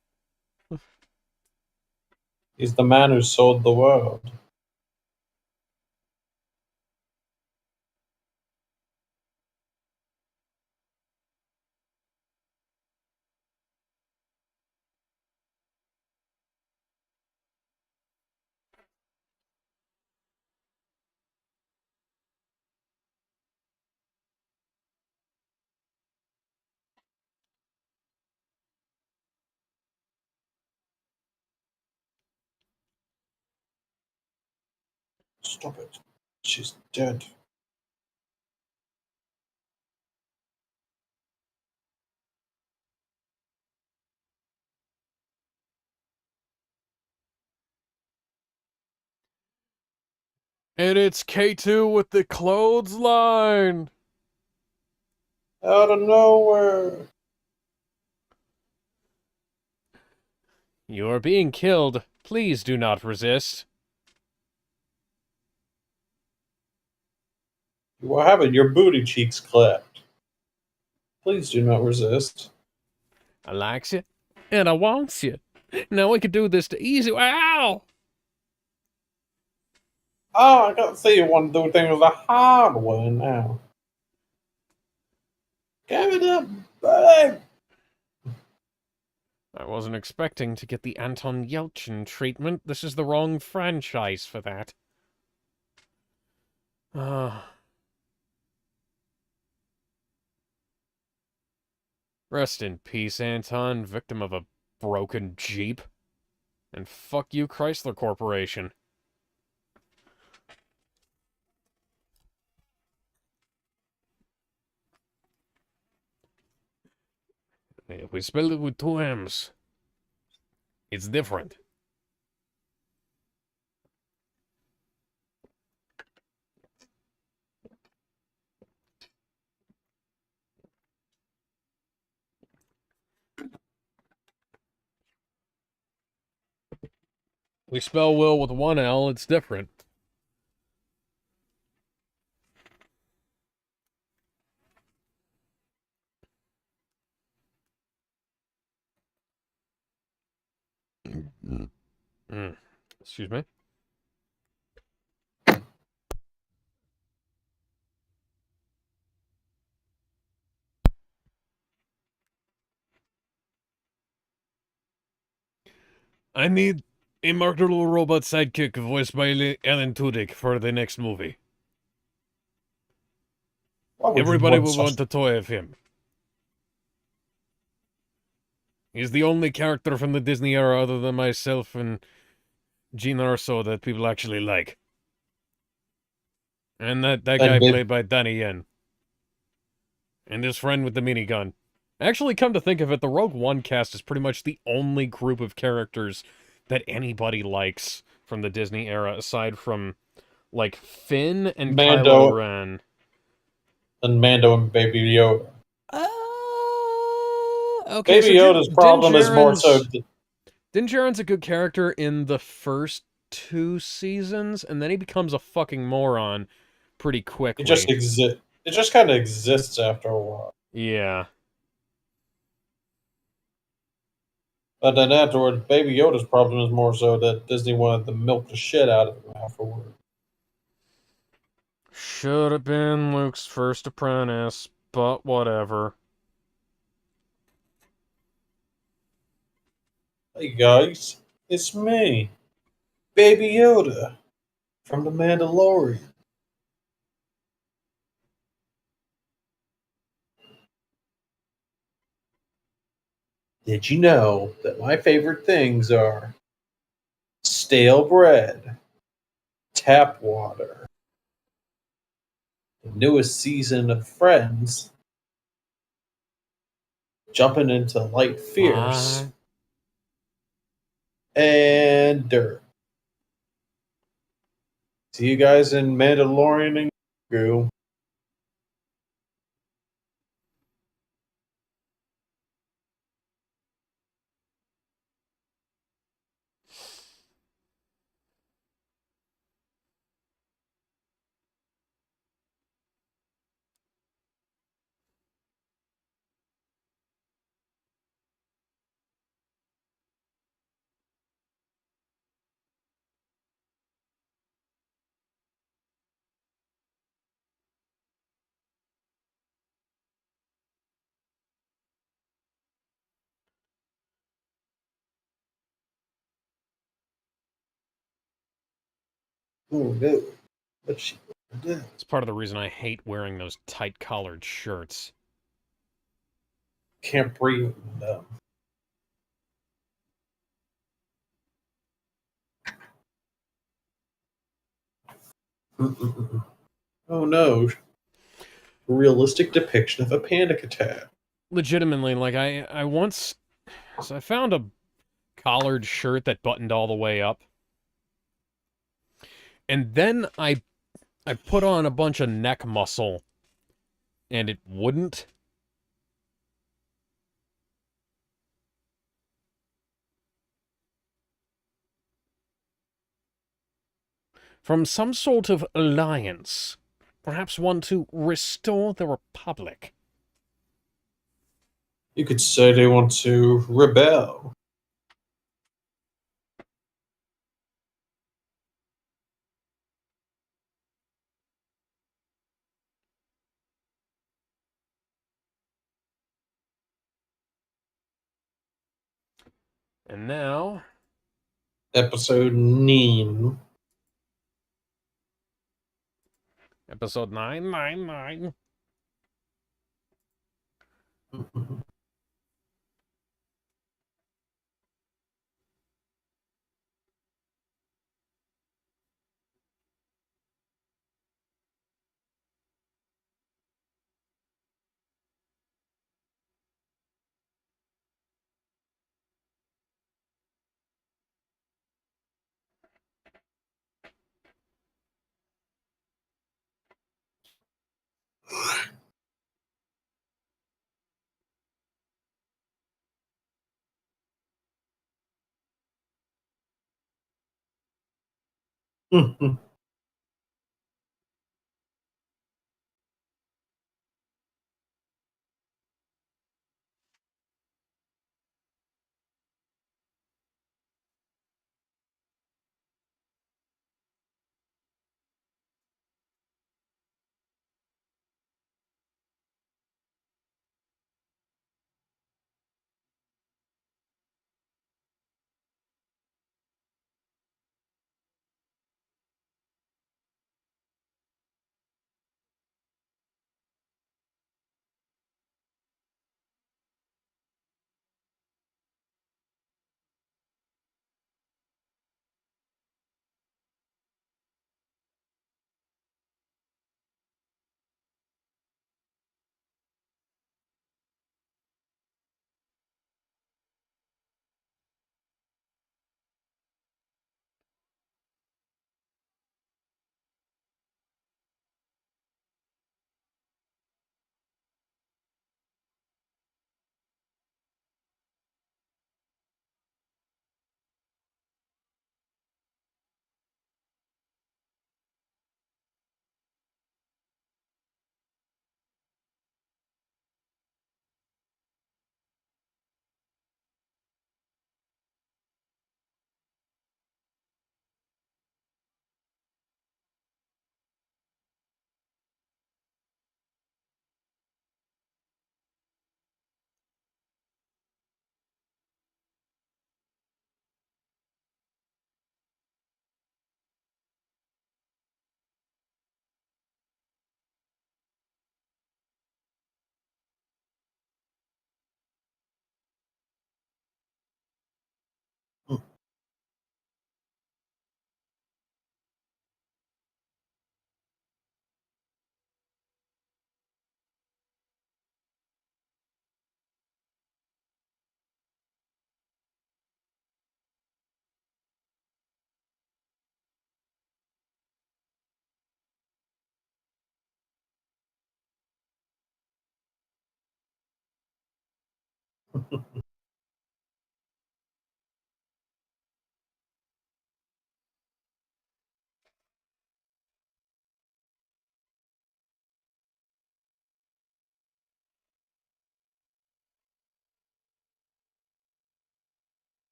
He's the man who sold the world. Stop it. She's dead. And it's K2 with the clothesline. Out of nowhere. You are being killed. Please do not resist. You are having your booty cheeks clapped. Please do not resist. I likes you, and I wants you. Now we can do this to easy. Ow! Oh, I can't see you want to do things the hard way now. Give it up, babe. I wasn't expecting to get the Anton Yelchin treatment. This is the wrong franchise for that. Rest in peace, Anton, victim of a broken Jeep. And fuck you, Chrysler Corporation. If we spell it with two M's, it's different. We spell Will with one L, it's different. Excuse me. I need a marketable robot sidekick voiced by Alan Tudyk for the next movie. Why would you Everybody want will such? want a toy of him. He's the only character from the Disney era other than myself and Gene Erso that people actually like. And that guy And babe, played by Donnie Yen. And his friend with the minigun. Actually, come to think of it, the Rogue One cast is pretty much the only group of characters that anybody likes from the Disney era, aside from, like, Finn and Kylo Mando Ren. and Mando and Baby Yoda. Okay, Baby so Yoda's Din problem is more so. Djarin's a good character in the first two seasons, and then he becomes a fucking moron pretty It just quickly. exists. It just kind of exists after a while. Yeah. But then afterwards, Baby Yoda's problem is more so that Disney wanted to milk the shit out of him afterward. Should have been Luke's first apprentice, but whatever. Hey guys, it's me, Baby Yoda, from The Mandalorian. Did you know that my favorite things are stale bread, tap water, the newest season of Friends, jumping into light fierce, What? And dirt. See you guys in Mandalorian and Grogu. Oh no. What's she gonna do? It's part of the reason I hate wearing those tight collared shirts. Can't breathe. No. Oh no. Realistic depiction of a panic attack. Legitimately, like, I once... So I found a collared shirt that buttoned all the way up. And then I put on a bunch of neck muscle, and it wouldn't. From some sort of alliance. Perhaps one to restore the Republic. You could say they want to rebel. And now... Episode 9. Episode 999.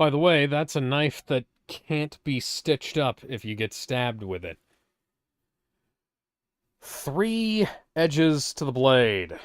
By the way, that's a knife that can't be stitched up if you get stabbed with it. 3 edges to the blade.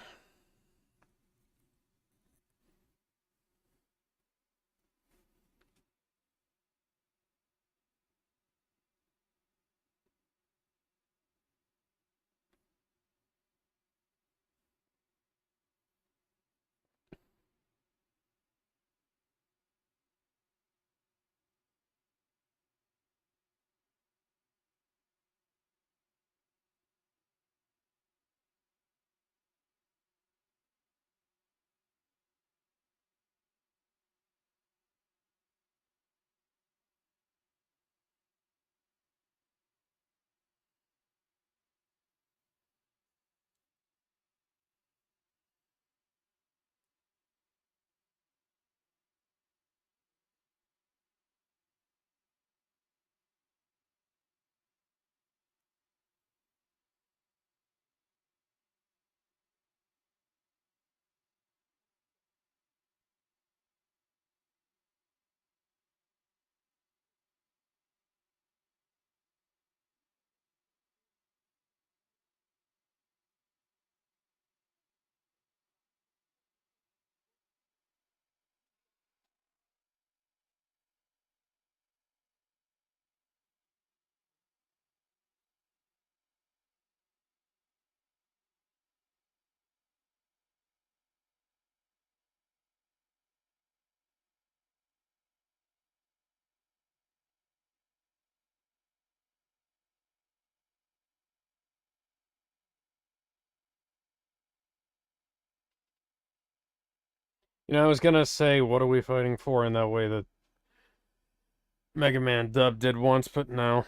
You know, I was gonna say, what are we fighting for in that way that Mega Man Dub did once, but no.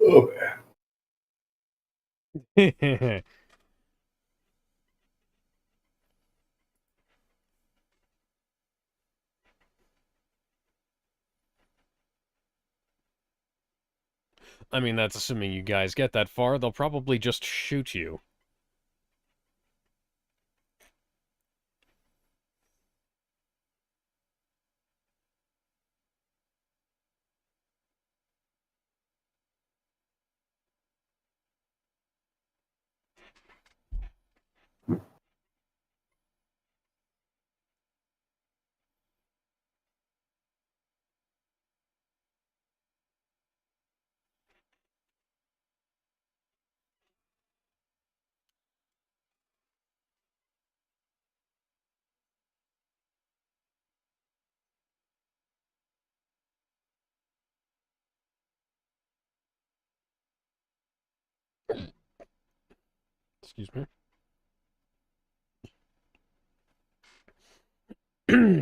Oh, I mean, that's assuming you guys get that far. They'll probably just shoot you. Excuse me.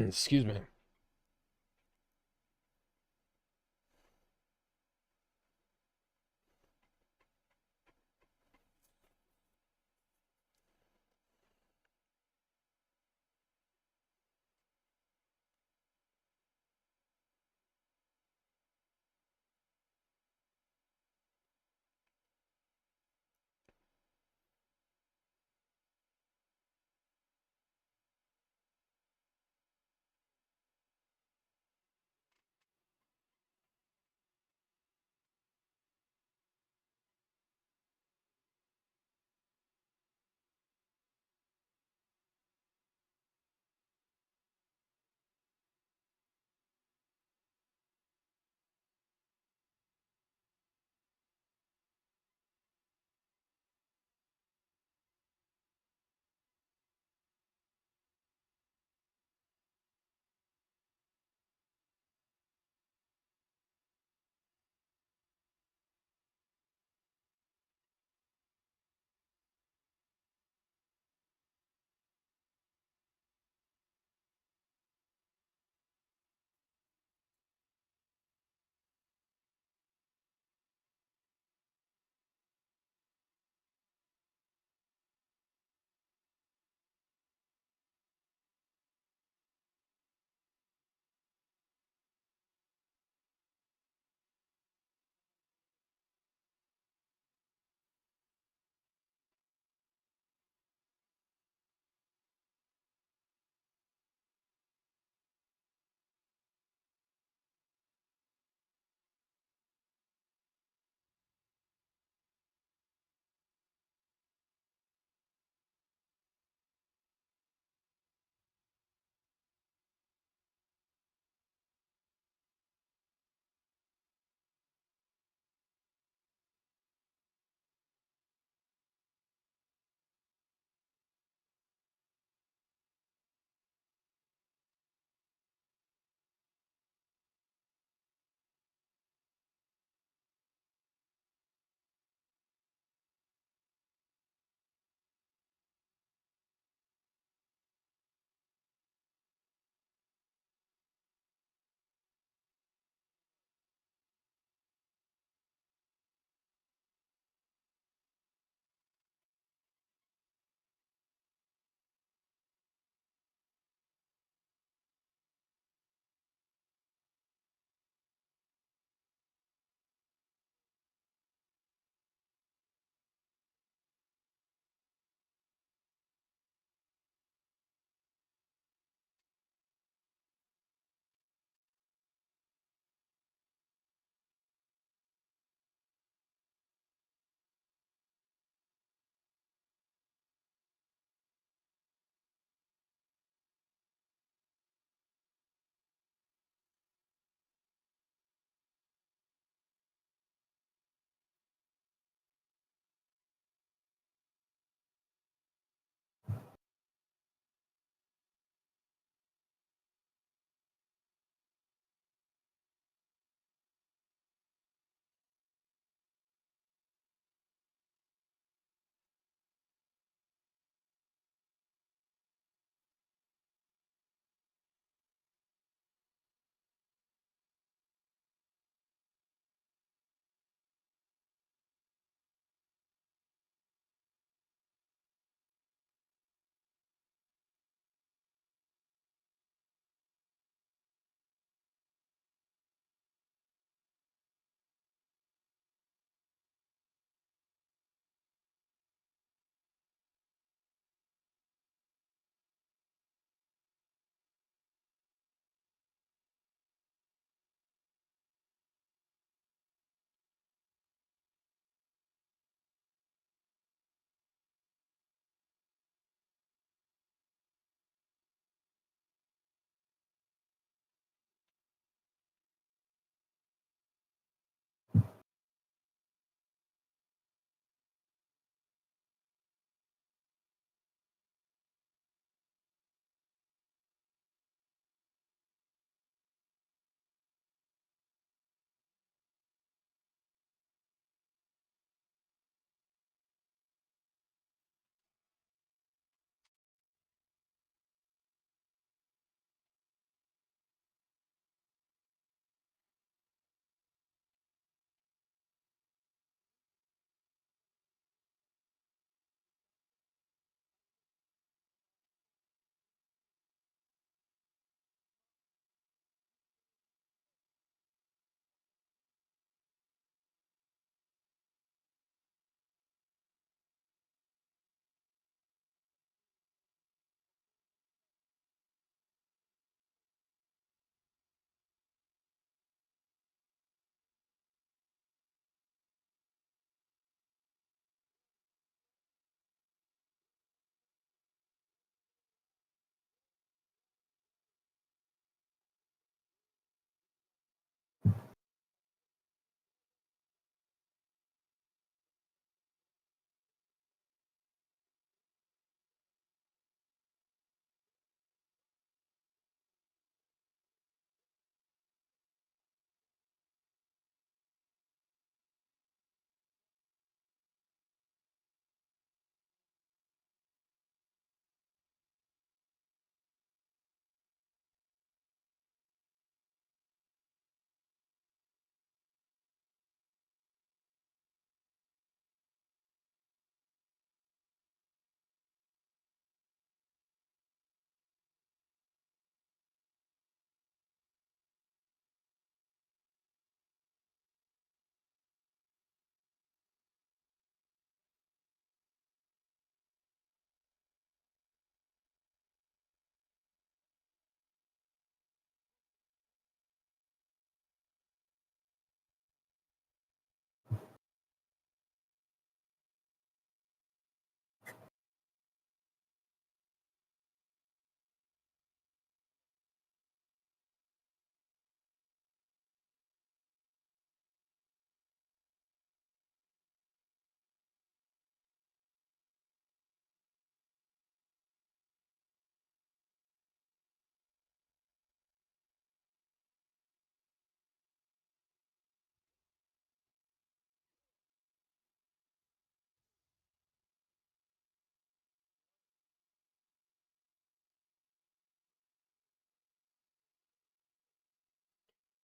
Excuse me.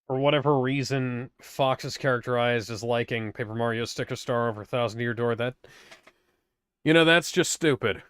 For whatever reason, Fox is characterized as liking Paper Mario Sticker Star over Thousand Year Door. That, that's just stupid.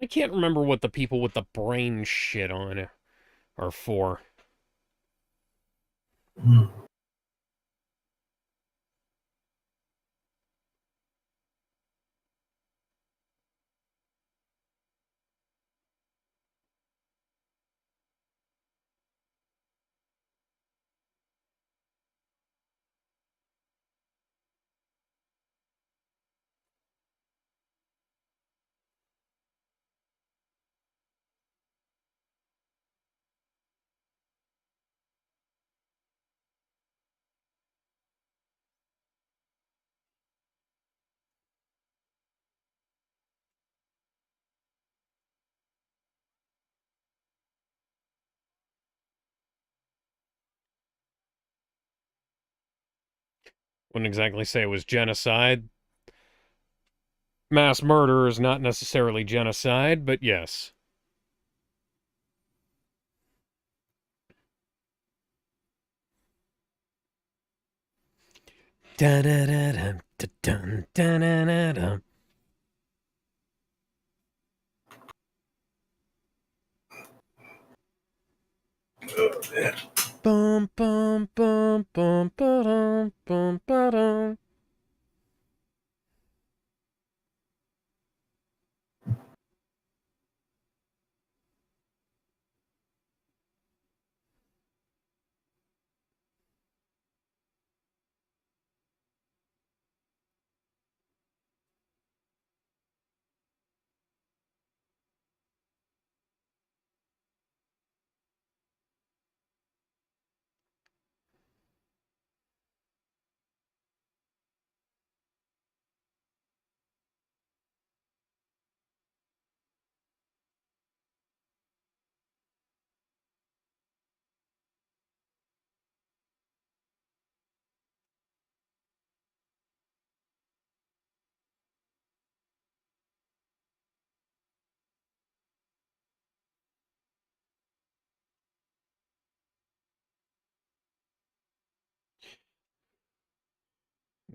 I can't remember what the people with the brain shit on are for. Hmm. Wouldn't exactly say it was genocide. Mass murder is not necessarily genocide, but yes. Da-da-da-dum-da-dum-da-da-da-dum. Bum bum bum bum ba-dum bum ba-dum.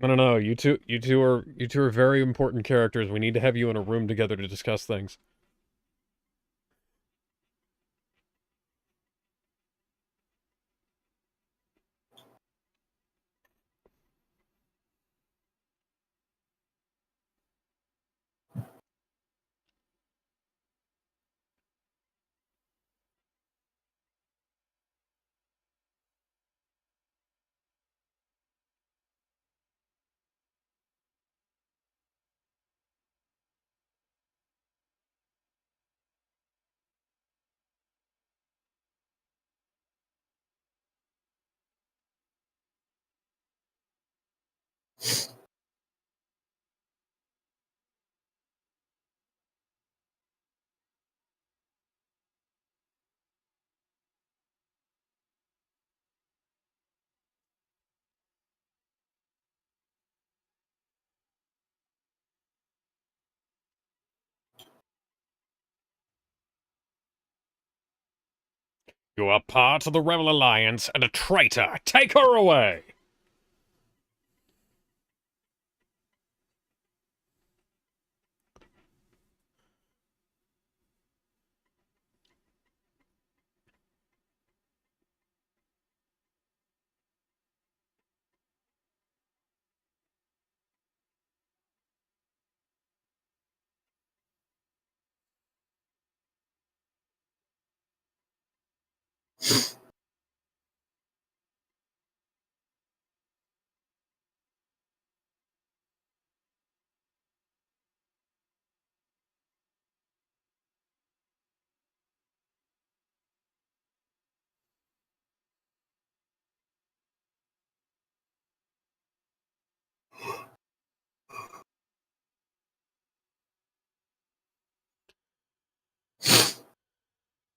I don't know. You two are very important characters. We need to have you in a room together to discuss things. You are part of the Rebel Alliance and a traitor. Take her away.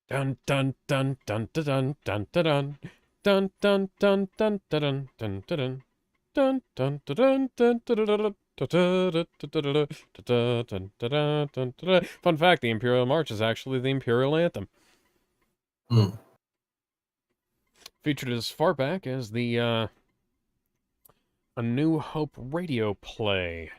Dun dun dun dun dun dun dun dun dun dun dun dun dun dun dun dun dun dun dun. Fun fact, the Imperial March is actually the Imperial Anthem. Hmm. Featured as far back as the A New Hope radio play.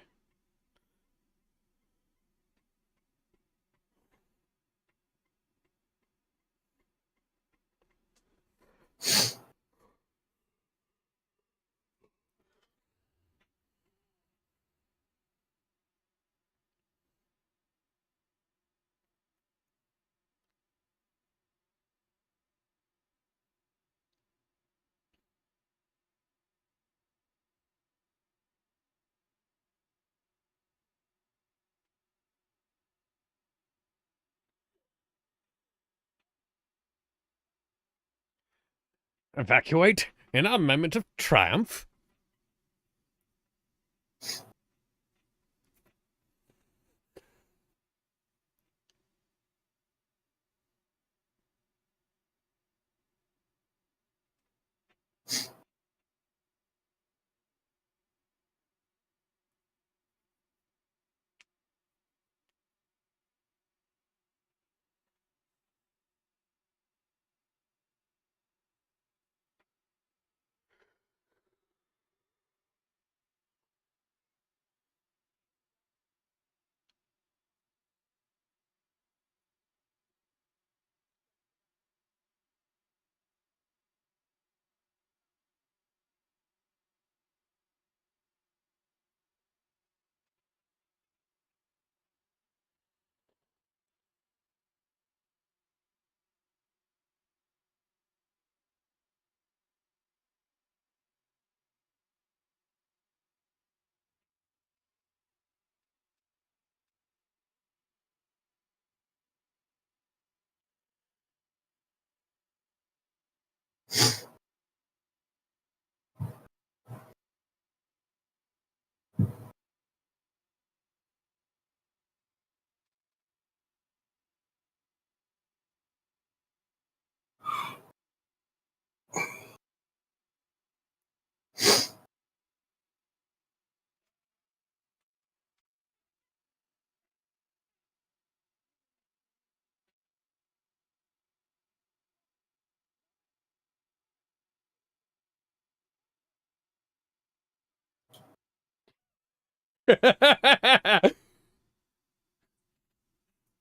Evacuate in a moment of triumph.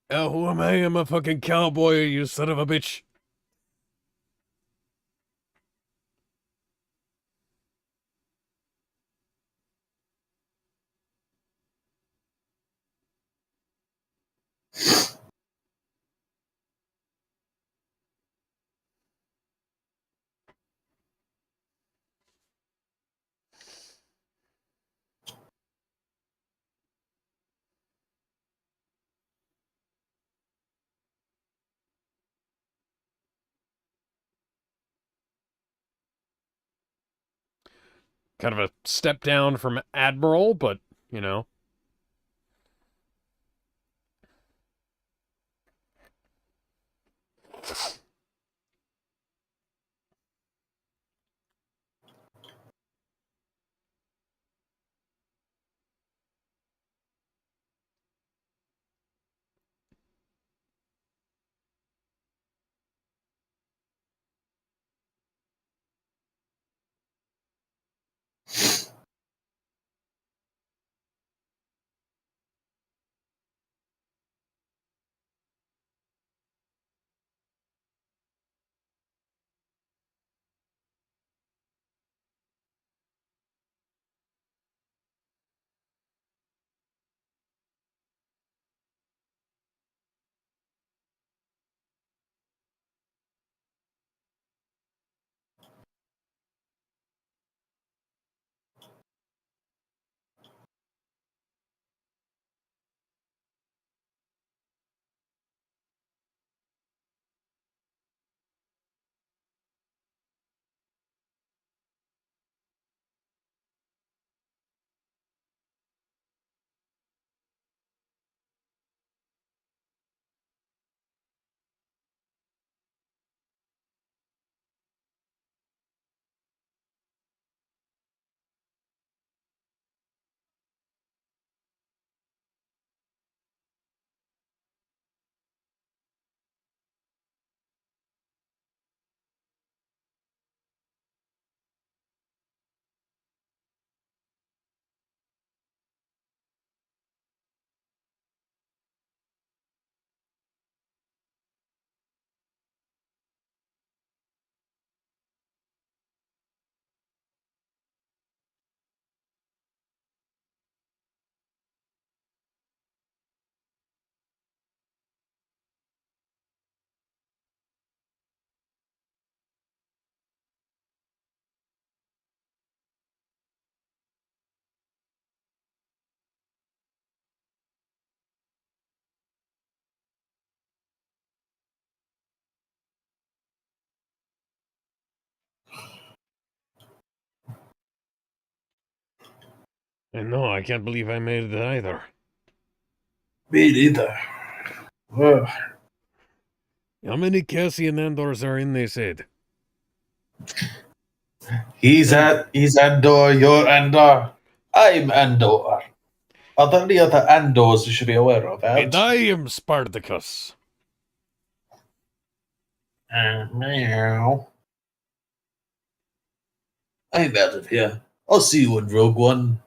Oh, who am I? I'm a fucking cowboy, you son of a bitch. Kind of a step down from Admiral, but, you know. And no, I can't believe I made it either. Me neither. Ugh. How many Cassian Andors are in, they said? He's Andor, you're Andor. I'm Andor. Are there any other Andors you should be aware of, And Ed? I am Spartacus. Meow. I'm out of here. I'll see you in Rogue One.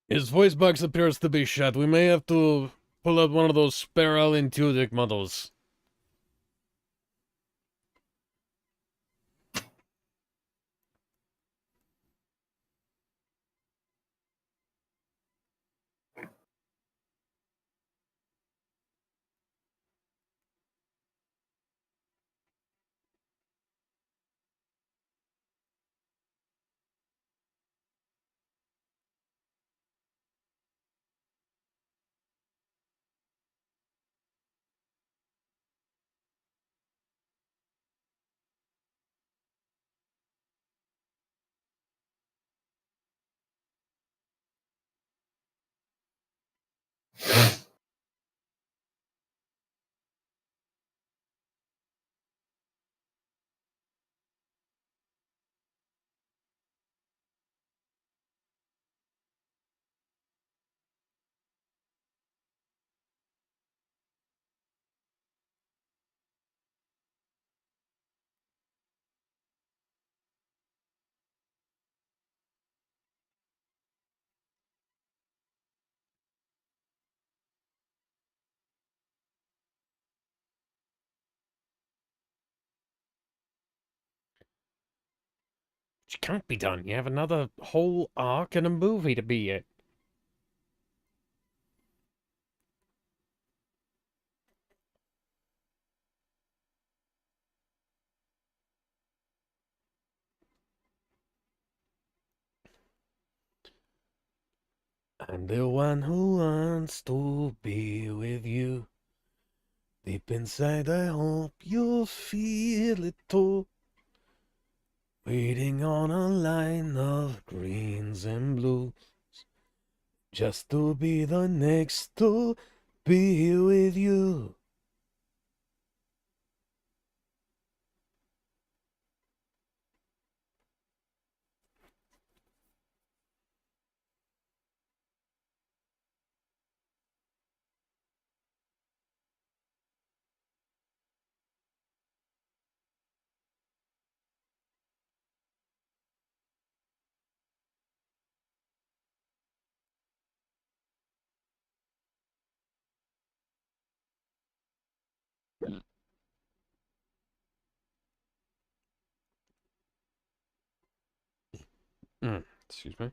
His voice box appears to be shut. We may have to pull out one of those spiral intuitive models. It can't be done. You have another whole arc and a movie to be it. I'm the one who wants to be with you. Deep inside, I hope you feel it too. Waiting on a line of greens and blues. Just to be the next to be with you. Excuse me.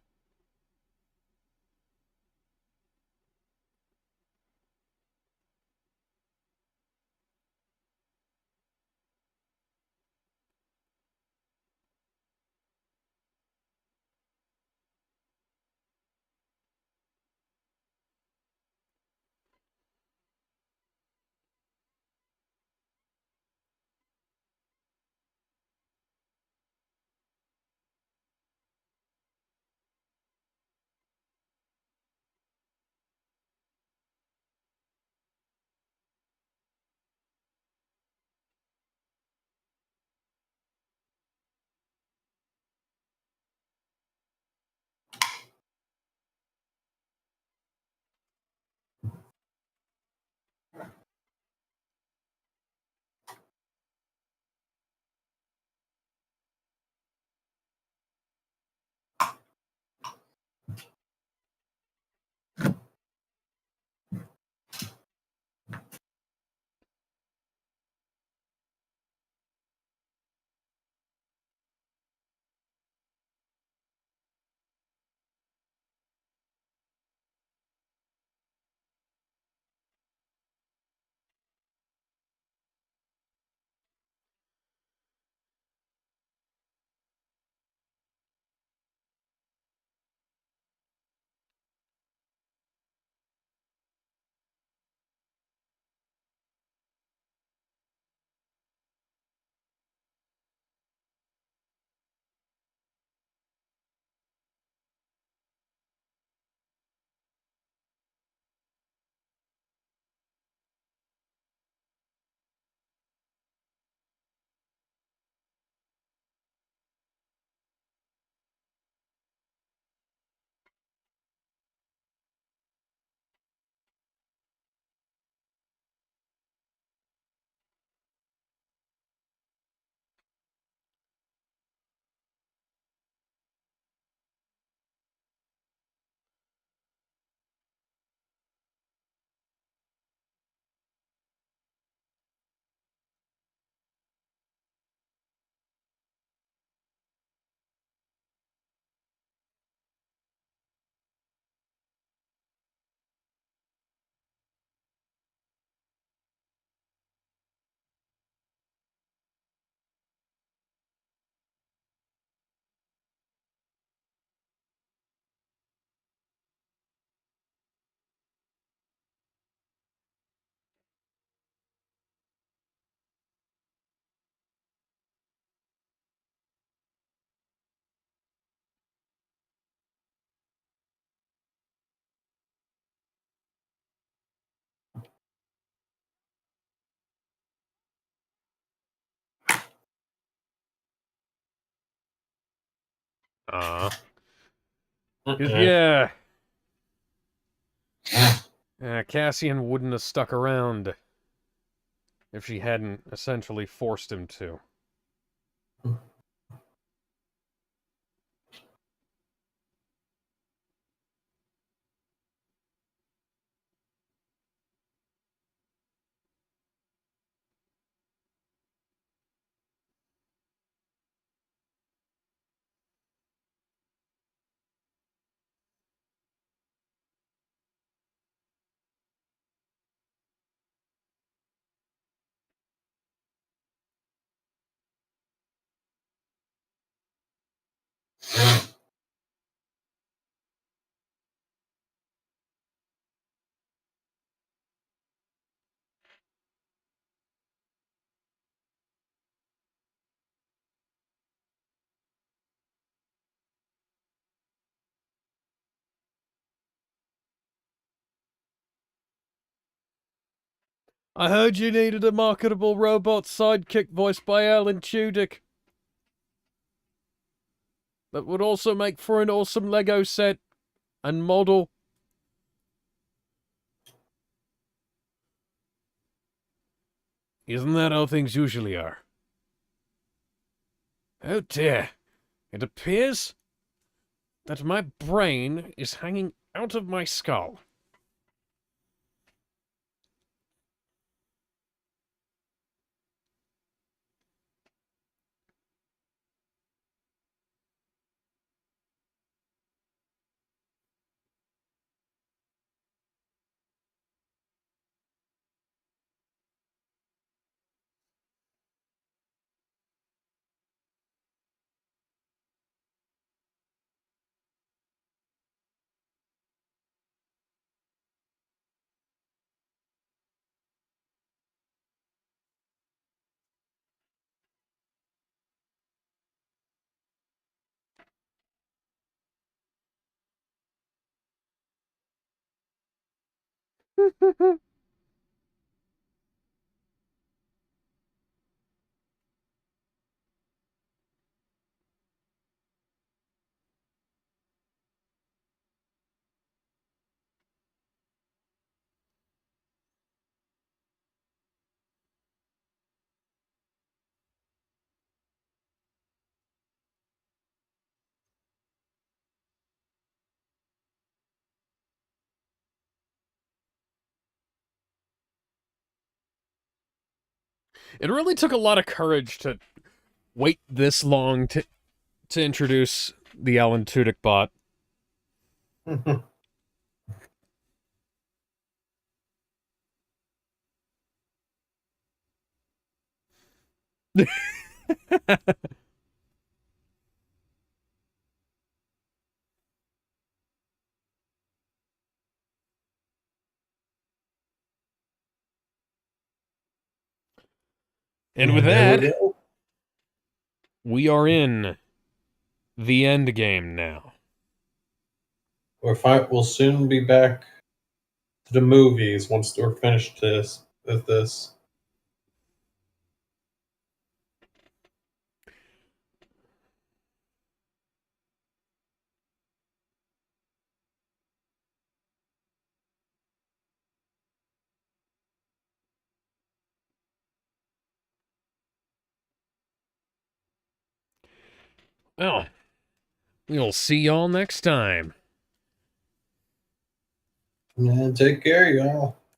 'Cause Uh-uh. yeah, Cassian wouldn't have stuck around if she hadn't essentially forced him to. I heard you needed a marketable robot sidekick voiced by Alan Tudyk that would also make for an awesome Lego set and model. Isn't that how things usually are? Oh dear. It appears that my brain is hanging out of my skull. It really took a lot of courage to wait this long to introduce the Alan Tudyk bot. And with And there we that, go. we are in the end game now. We'll soon be back to the movies once we're finished with this. Well, we'll see y'all next time. And take care, y'all.